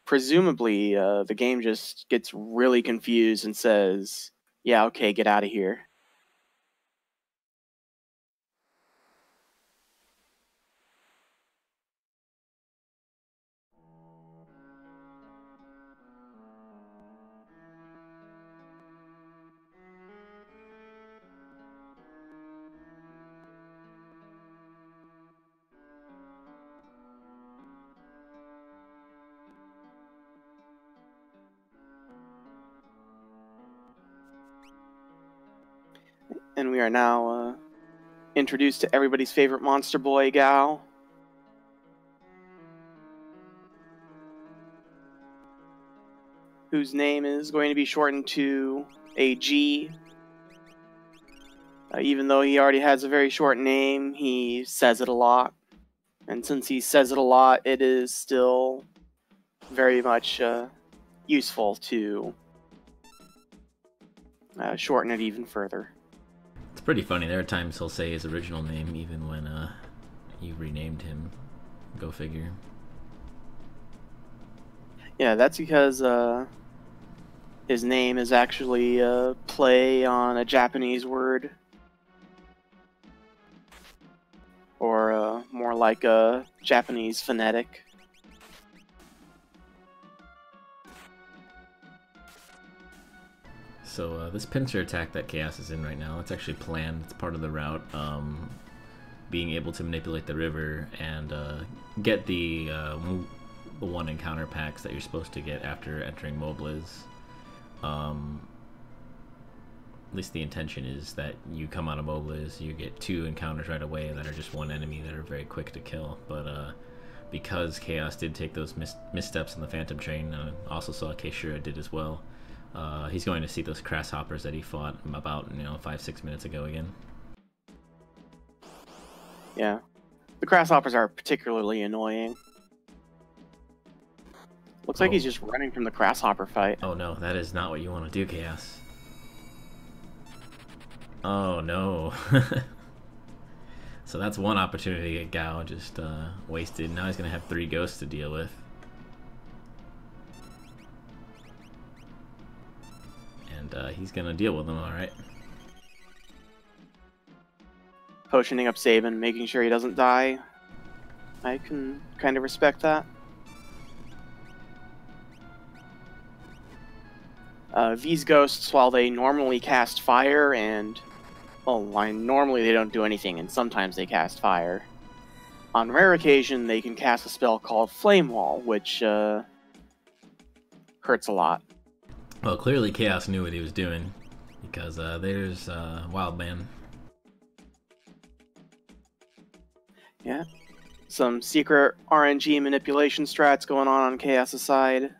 presumably the game just gets really confused and says, yeah, okay, get out of here. And we are now introduced to everybody's favorite monster boy, Gao. Whose name is going to be shortened to a G. Even though he already has a very short name, he says it a lot. And since he says it a lot, it is still very much useful to shorten it even further. It's pretty funny. There are times he'll say his original name even when you renamed him. Go figure. Yeah, that's because His name is actually a play on a Japanese word. Or more like a Japanese phonetic. So this pincer attack that Chaos is in right now, it's actually planned. It's part of the route. Being able to manipulate the river and get the one encounter packs that you're supposed to get after entering Mobliz. At least the intention is that you come out of Mobliz, you get 2 encounters right away that are just one enemy that are very quick to kill. But because Chaos did take those missteps in the Phantom Train, also saw caeshura did as well, he's going to see those Grasshoppers that he fought about 5-6 minutes ago again. Yeah, the Grasshoppers are particularly annoying. Looks like he's just running from the Grasshopper fight. Oh no, that is not what you want to do, Chaos. Oh no. So that's one opportunity to get Gao just wasted. Now he's going to have 3 ghosts to deal with. And he's going to deal with them, alright. Potioning up Sabin, making sure he doesn't die. I can kind of respect that. These ghosts, while they normally cast fire and... well, normally they don't do anything, and sometimes they cast fire. On rare occasion, they can cast a spell called Flame Wall, which hurts a lot. Well, clearly Chaos knew what he was doing, because there's Wildman. Yeah. Some secret RNG manipulation strats going on Chaos' side.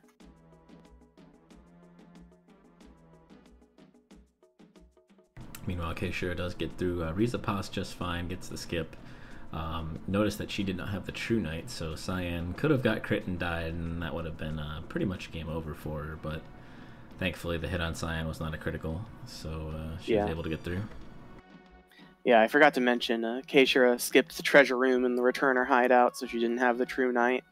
Meanwhile, caeshura does get through Rizapas just fine, gets the skip. Notice that she did not have the True Knight, so Cyan could have got crit and died, and that would have been pretty much game over for her, but thankfully the hit on Cyan was not a critical, so she was able to get through. Yeah, I forgot to mention, caeshura skipped the treasure room in the returner hideout, so she didn't have the True Knight.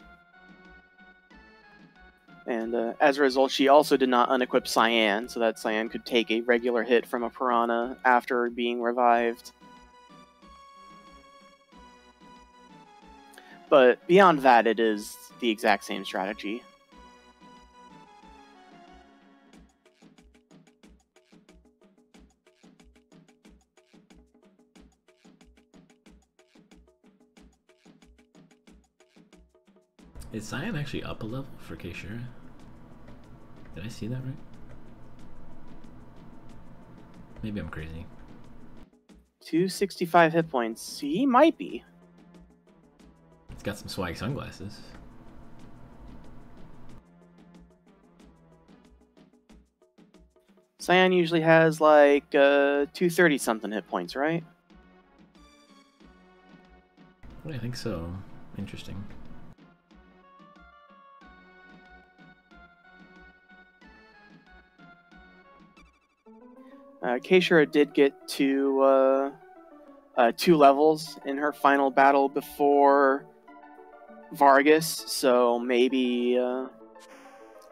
And as a result, she also did not unequip Cyan, so that Cyan could take a regular hit from a Piranha after being revived. But beyond that, it is the exact same strategy. Is Cyan actually up a level for caeshura? Did I see that right? Maybe I'm crazy. 265 hit points. He might be. He's got some swag sunglasses. Cyan usually has like 230 something hit points, right? I think so. Interesting. caeshura did get to 2 levels in her final battle before Vargas, so maybe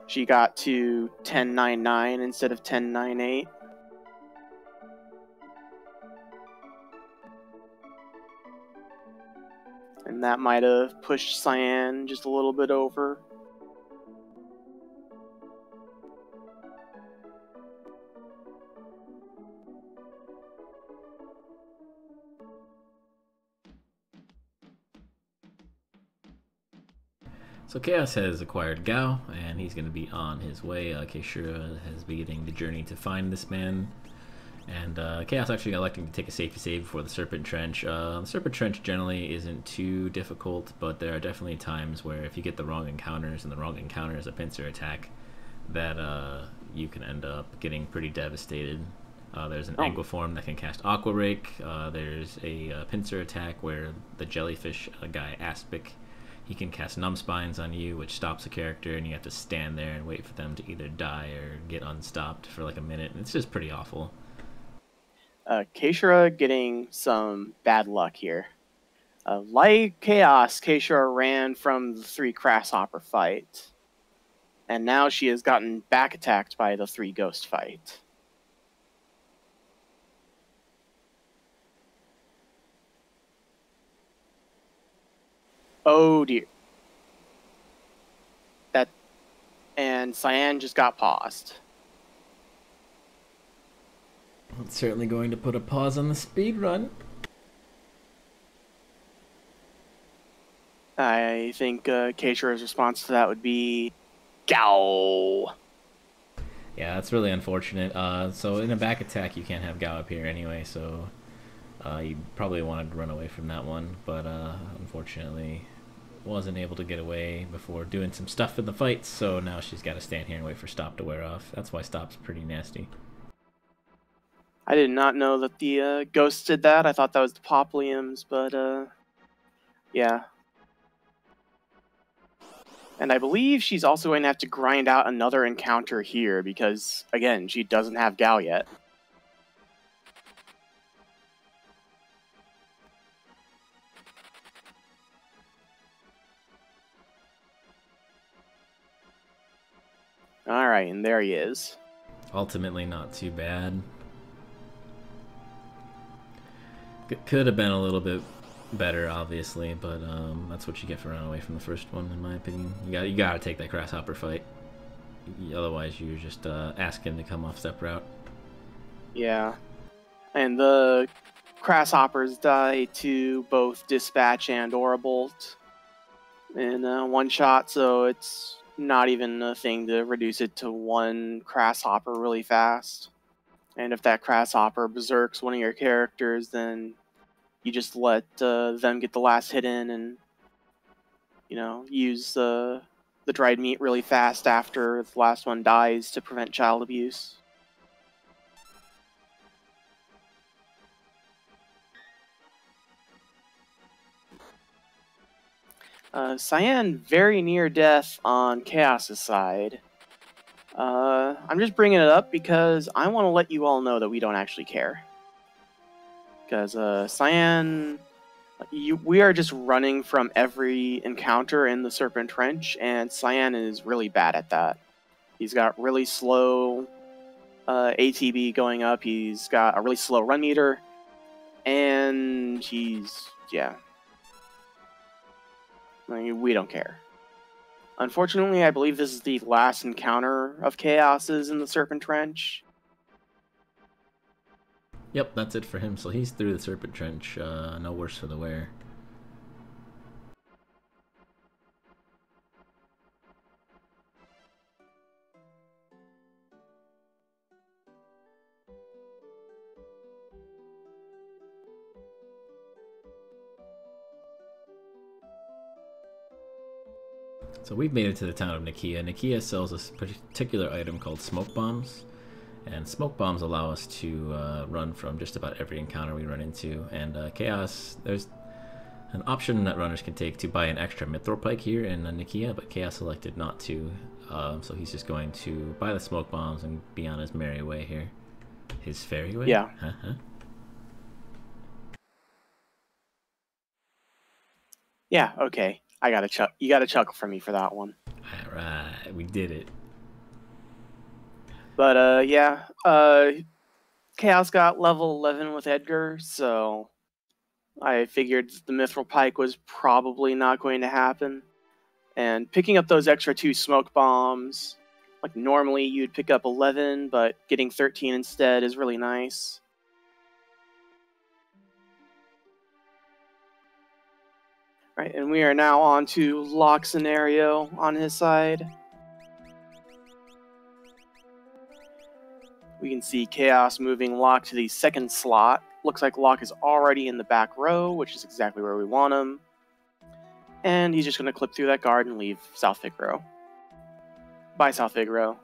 she got to 10.99 instead of 10.98. And that might have pushed Cyan just a little bit over. So Chaos has acquired Gao, and he's going to be on his way. caeshura has beginning the journey to find this man. And Chaos actually electing to take a safety save before the Serpent Trench. The Serpent Trench generally isn't too difficult, but there are definitely times where if you get the wrong encounters, and the wrong encounter is a pincer attack, that you can end up getting pretty devastated. There's an Anguiform that can cast Aqua Rake. There's a pincer attack where the jellyfish guy, Aspic, he can cast Numbspines on you, which stops a character, and you have to stand there and wait for them to either die or get unstopped for like a minute. It's just pretty awful. caeshura getting some bad luck here. Like Chaos, caeshura ran from the 3 Grasshopper fight. And now she has gotten back attacked by the 3 ghost fight. Oh dear. And Cyan just got paused. It's certainly going to put a pause on the speed run. I think caeshura's response to that would be Gao. Yeah, that's really unfortunate. So in a back attack, you can't have Gao appear anyway, so you probably wanted to run away from that one, but unfortunately wasn't able to get away before doing some stuff in the fights, so now she's got to stand here and wait for Stop to wear off. That's why Stop's pretty nasty. I did not know that the ghosts did that. I thought that was the Popliums, but yeah. And I believe she's also going to have to grind out another encounter here because, again, she doesn't have Gao yet. Alright, and there he is. Ultimately not too bad. Could have been a little bit better, obviously, but that's what you get for running away from the first one, in my opinion. You gotta take that grasshopper fight. Otherwise, you're just asking to come off step route. Yeah. And the grasshoppers die to both Dispatch and Aura Bolt in one shot, so it's not even a thing to reduce it to one grasshopper really fast. And if that grasshopper berserks one of your characters, then you just let them get the last hit in and, you know, use the dried meat really fast after the last one dies to prevent child abuse. Cyan very near death on Chaos' side. I'm just bringing it up because I want to let you all know that we don't actually care. Because Cyan, we are just running from every encounter in the Serpent Trench, and Cyan is really bad at that. He's got really slow ATB going up, he's got a really slow run meter, and he's, yeah. I mean, we don't care. Unfortunately, I believe this is the last encounter of Chaos's in the Serpent Trench. Yep, that's it for him. So he's through the Serpent Trench. No worse for the wear. So we've made it to the town of Nakia. Nakia sells a particular item called smoke bombs. And smoke bombs allow us to run from just about every encounter we run into. And Chaos, there's an option that runners can take to buy an extra mithril pike here in Nakia, but Chaos elected not to. So he's just going to buy the smoke bombs and be on his merry way here. His fairy way? Yeah. Yeah, okay. You gotta chuckle for me for that one. Alright, we did it. But yeah, Chaos got level 11 with Edgar, so I figured the Mithril Pike was probably not going to happen. And picking up those extra 2 smoke bombs, like normally you'd pick up 11, but getting 13 instead is really nice. Right, and we are now on to Locke scenario on his side. We can see Chaos moving Locke to the second slot. Looks like Locke is already in the back row, which is exactly where we want him. And he's just going to clip through that guard and leave South Figaro. Bye, South Figaro.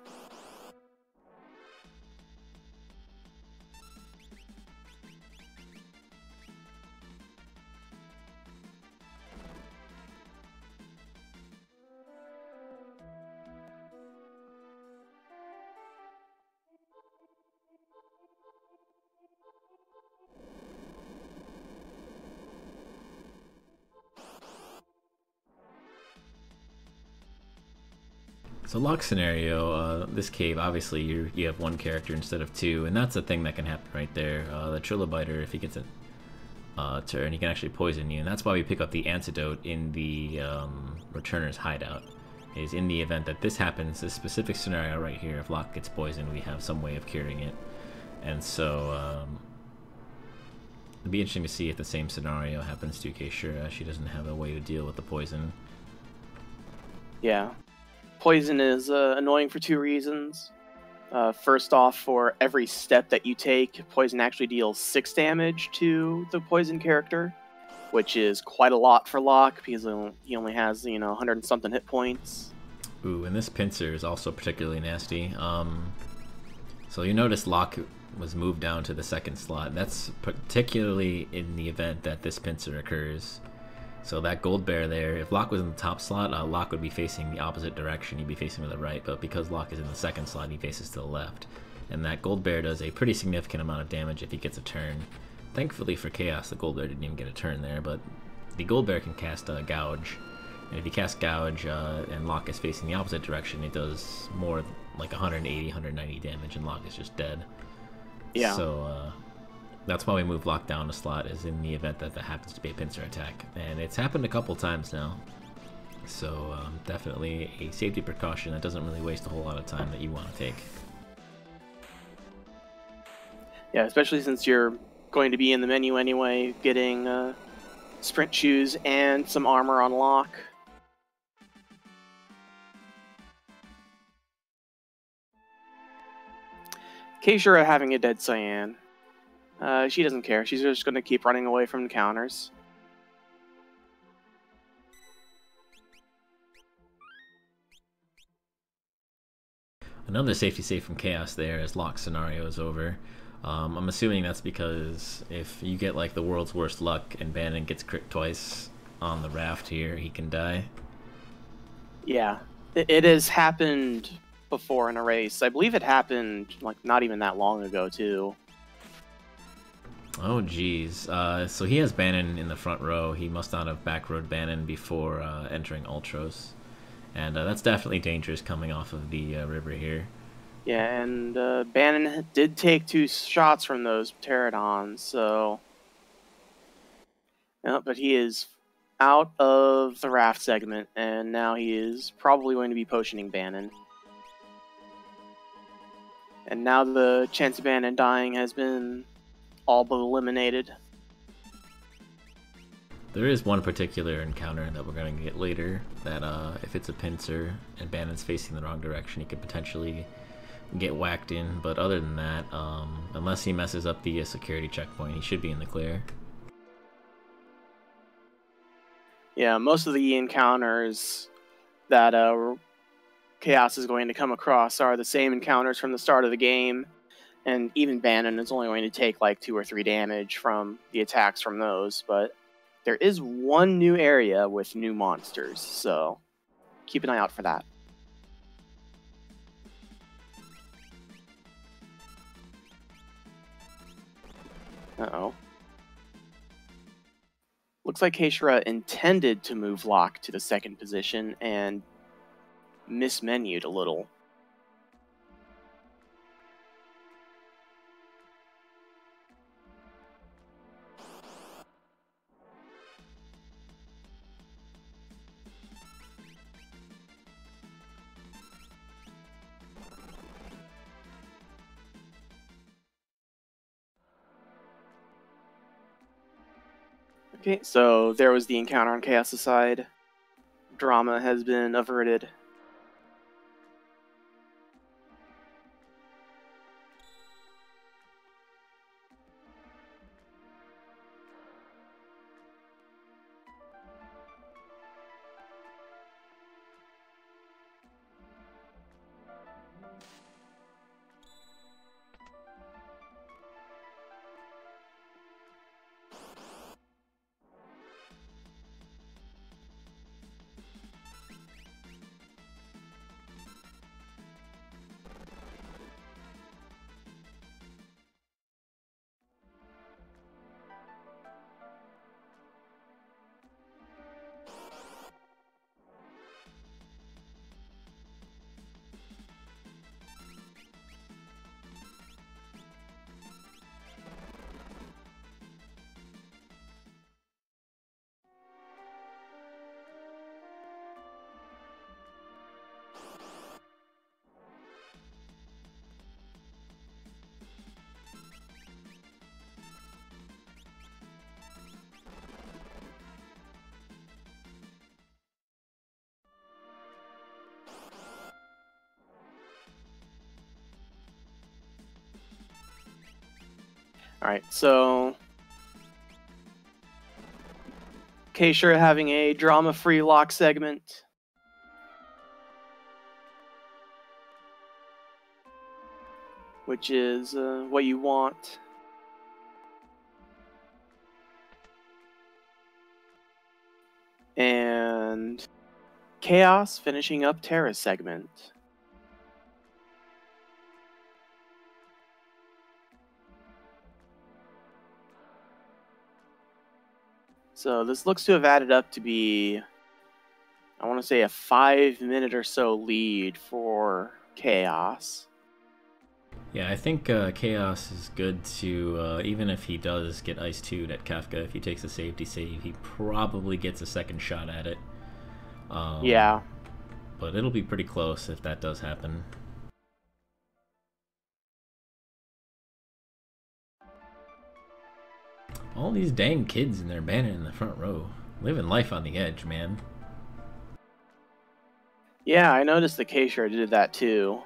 So lock scenario, this cave, obviously you have one character instead of two, and that's a thing that can happen right there. The Trilobiter, if he gets a turn, he can actually poison you, and that's why we pick up the antidote in the returner's hideout. Is in the event that this happens, this specific scenario right here, if Locke gets poisoned, we have some way of curing it. And so it'd be interesting to see if the same scenario happens to caeshura. She doesn't have a way to deal with the poison. Yeah. Poison is annoying for two reasons. First off, for every step that you take, poison actually deals 6 damage to the poison character, which is quite a lot for Locke because he only has, 100 and something hit points. Ooh, and this pincer is also particularly nasty. So you notice Locke was moved down to the second slot. That's particularly in the event that this pincer occurs. So that gold bear there, if Locke was in the top slot, Locke would be facing the opposite direction. He'd be facing to the right, but because Locke is in the second slot, he faces to the left. And that gold bear does a pretty significant amount of damage if he gets a turn. Thankfully for Chaos, the gold bear didn't even get a turn there, but the gold bear can cast Gouge. And if he casts Gouge and Locke is facing the opposite direction, it does more like 180, 190 damage, and Locke is just dead. Yeah. So that's why we move Locke down a slot, is in the event that that happens to be a pincer attack. And it's happened a couple times now. So definitely a safety precaution that doesn't really waste a whole lot of time that you want to take. Yeah, especially since you're going to be in the menu anyway, getting sprint shoes and some armor on Locke. caeshura having a dead Cyan. She doesn't care. She's just going to keep running away from the counters. Another safety save from Chaos there as Locke's scenario is over. I'm assuming that's because if you get like the world's worst luck and Bannon gets crit twice on the raft here, he can die. Yeah, it has happened before in a race. I believe it happened like not even that long ago too. Oh geez, so he has Bannon in the front row. He must not have backroad Bannon before entering Ultros. And that's definitely dangerous coming off of the river here. Yeah, and Bannon did take 2 shots from those pterodons, so... No, but he is out of the raft segment, and now he is probably going to be potioning Bannon. And now the chance of Bannon dying has been all but eliminated. There is one particular encounter that we're going to get later that if it's a pincer and Bannon's facing the wrong direction, he could potentially get whacked in, but other than that, unless he messes up the security checkpoint, he should be in the clear. Yeah, most of the encounters that Chaos is going to come across are the same encounters from the start of the game, and even Bannon is only going to take like 2 or 3 damage from the attacks from those, but there is one new area with new monsters, so keep an eye out for that. Uh-oh. Looks like caeshura intended to move Locke to the second position and mismenued a little. Okay, so there was the encounter on Chaos' side. Drama has been averted. Alright, so caeshura having a drama-free lock segment. Which is what you want. And cha0s finishing up Terra's segment. So this looks to have added up to be, I want to say, a 5-minute or so lead for cha0s. Yeah, I think cha0s is good to, even if he does get Ice 2'd at Kefka, if he takes a safety save, he probably gets a second shot at it. Yeah. But it'll be pretty close if that does happen. All these dang kids and their banner in the front row. Living life on the edge, man. Yeah, I noticed the caeshura did that too.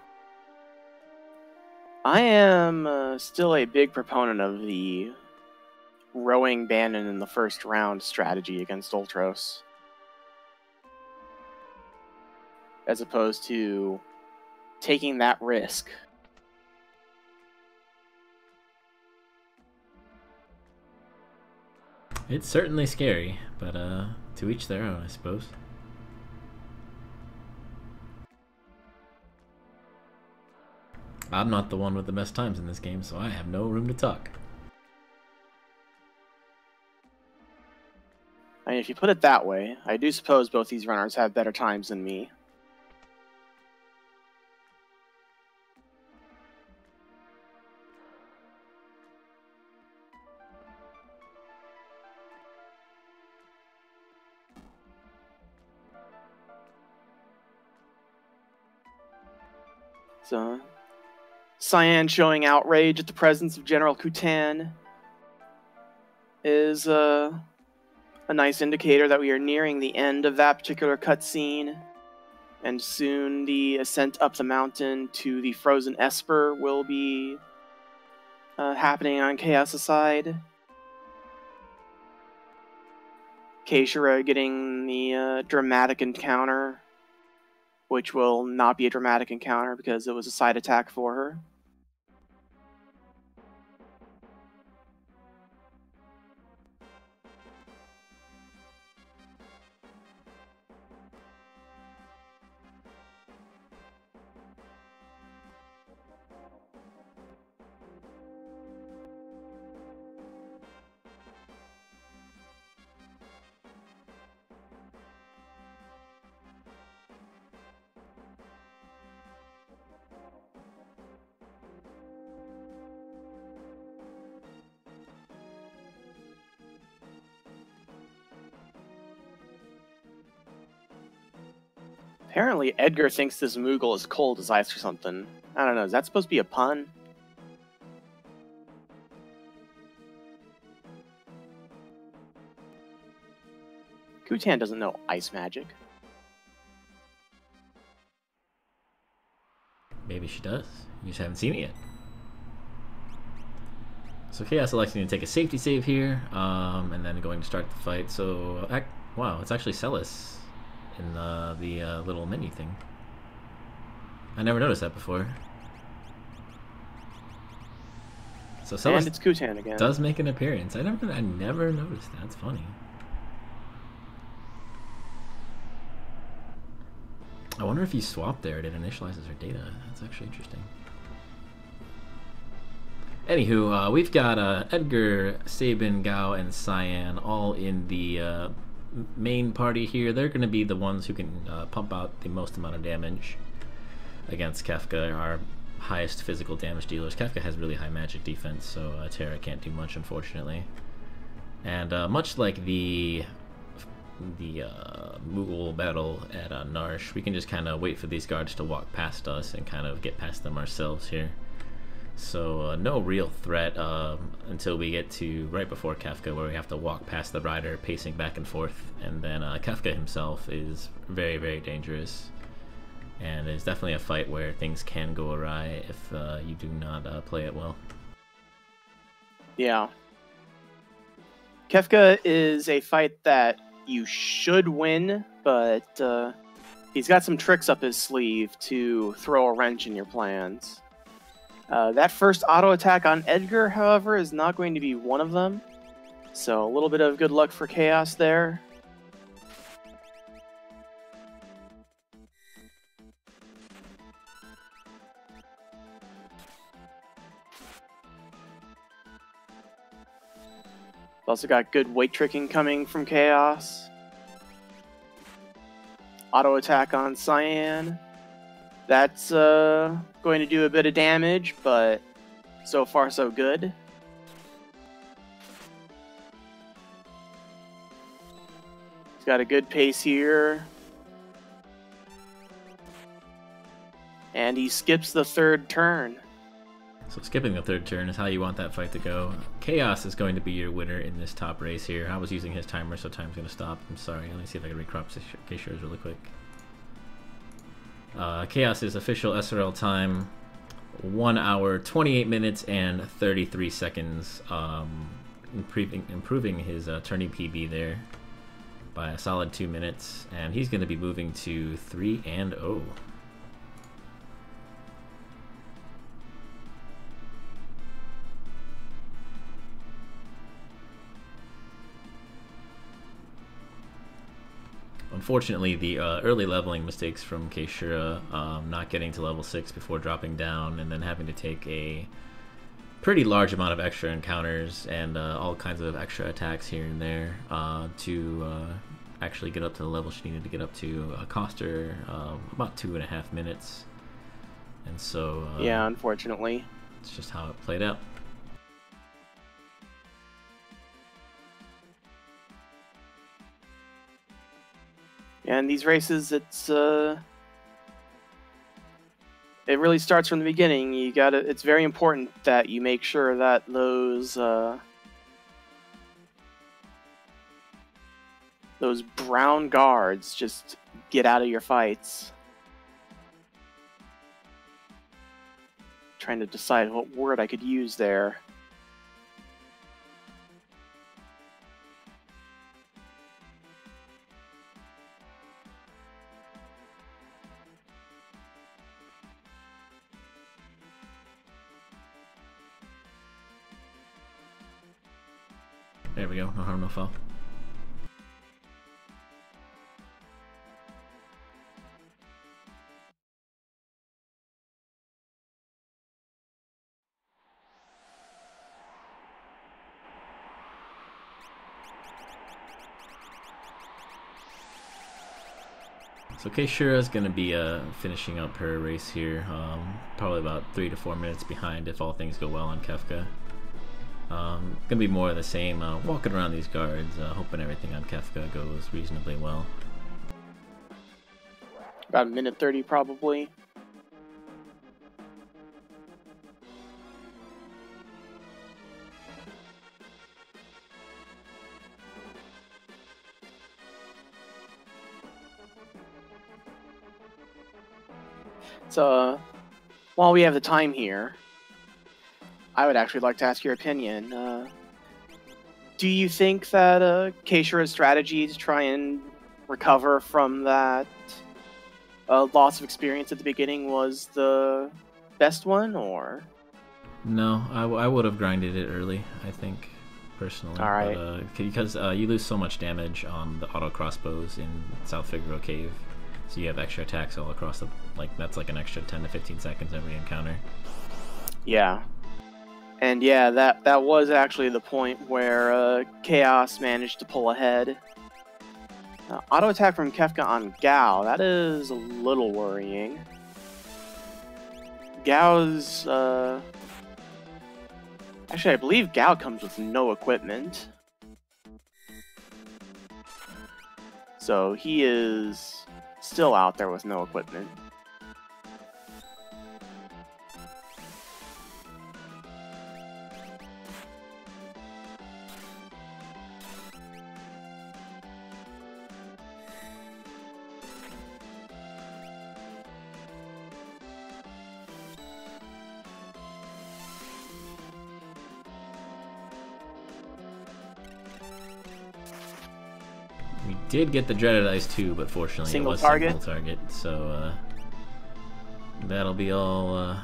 I am still a big proponent of the rowing Bannon in the first round strategy against Ultros, as opposed to taking that risk. It's certainly scary, but to each their own, I suppose. I'm not the one with the best times in this game, so I have no room to talk. I mean, if you put it that way, I do suppose both these runners have better times than me. So, Cyan showing outrage at the presence of General Kutan is a nice indicator that we are nearing the end of that particular cutscene, and soon the ascent up the mountain to the Frozen Esper will be happening on cha0s' side. caeshura getting the dramatic encounter, which will not be a dramatic encounter because it was a side attack for her. Apparently, Edgar thinks this Moogle is cold as ice or something. I don't know, is that supposed to be a pun? Kutan doesn't know ice magic. Maybe she does. You just haven't seen it yet. So cha0s electing to take a safety save here, and then going to start the fight. So, wow, it's actually cha0s in the little menu thing. I never noticed that before. So cha0s and it's Kutan again. Does make an appearance. I never noticed that. That's funny. I wonder if you swap there, it initializes her data. That's actually interesting. Anywho, we've got Edgar, Sabin, Gao, and Cyan all in the main party here. They're going to be the ones who can pump out the most amount of damage against Kefka, our highest physical damage dealers. Kefka has really high magic defense, so Terra can't do much, unfortunately. And much like the Moogle battle at Narshe, we can just kind of wait for these guards to walk past us and kind of get past them ourselves here. So no real threat until we get to right before Kefka, where we have to walk past the rider pacing back and forth, and then Kefka himself is very, very dangerous, and it's definitely a fight where things can go awry if you do not play it well. Yeah. Kefka is a fight that you should win, but he's got some tricks up his sleeve to throw a wrench in your plans. That first auto attack on Edgar, however, is not going to be one of them. So a little bit of good luck for cha0s there. Also got good weight tricking coming from cha0s. Auto attack on Cyan. That's going to do a bit of damage, but so far so good. He's got a good pace here. And he skips the third turn. So skipping the third turn is how you want that fight to go. cha0s is going to be your winner in this top race here. I was using his timer, so time's going to stop. I'm sorry. Let me see if I can recrop caeshura's really quick. cha0s' official SRL time, 1 hour, 28 minutes, and 33 seconds. Improving his turning PB there by a solid 2 minutes. And he's going to be moving to 3-0. Unfortunately, the early leveling mistakes from caeshura, not getting to level 6 before dropping down, and then having to take a pretty large amount of extra encounters and all kinds of extra attacks here and there to actually get up to the level she needed to get up to, cost her about 2.5 minutes. And so yeah, unfortunately, it's just how it played out. And these races, it really starts from the beginning. It's very important that you make sure that those brown guards just get out of your fights. Trying to decide what word I could use there. There we go, no harm, no foul. So caeshura is going to be finishing up her race here, probably about 3 to 4 minutes behind if all things go well on Kefka. Gonna be more of the same, walking around these guards, hoping everything on Kefka goes reasonably well. About 1:30 probably. So, while we have the time here, I would actually like to ask your opinion. Do you think that caeshura's strategy to try and recover from that loss of experience at the beginning was the best one, or? No, I would have grinded it early, I think, personally. All right. But, because you lose so much damage on the auto crossbows in South Figaro Cave, so you have extra attacks all across the, that's like an extra 10 to 15 seconds every encounter. Yeah. And yeah, that was actually the point where cha0s managed to pull ahead. Auto attack from Kefka on Gao, that is a little worrying. Gao's actually, I believe Gao comes with no equipment. So he is still out there with no equipment. did get the dreaded ice too, but fortunately Single it was target. single target. So that'll be all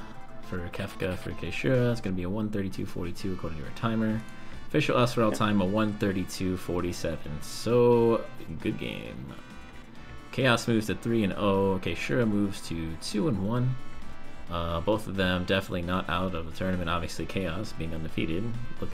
for Kefka for Caeshura. It's going to be a 132.42 according to our timer. Official SRL time a 132.47. So good game. Chaos moves to 3-0. Caeshura moves to 2-1. Both of them definitely not out of the tournament. Obviously, Chaos being undefeated.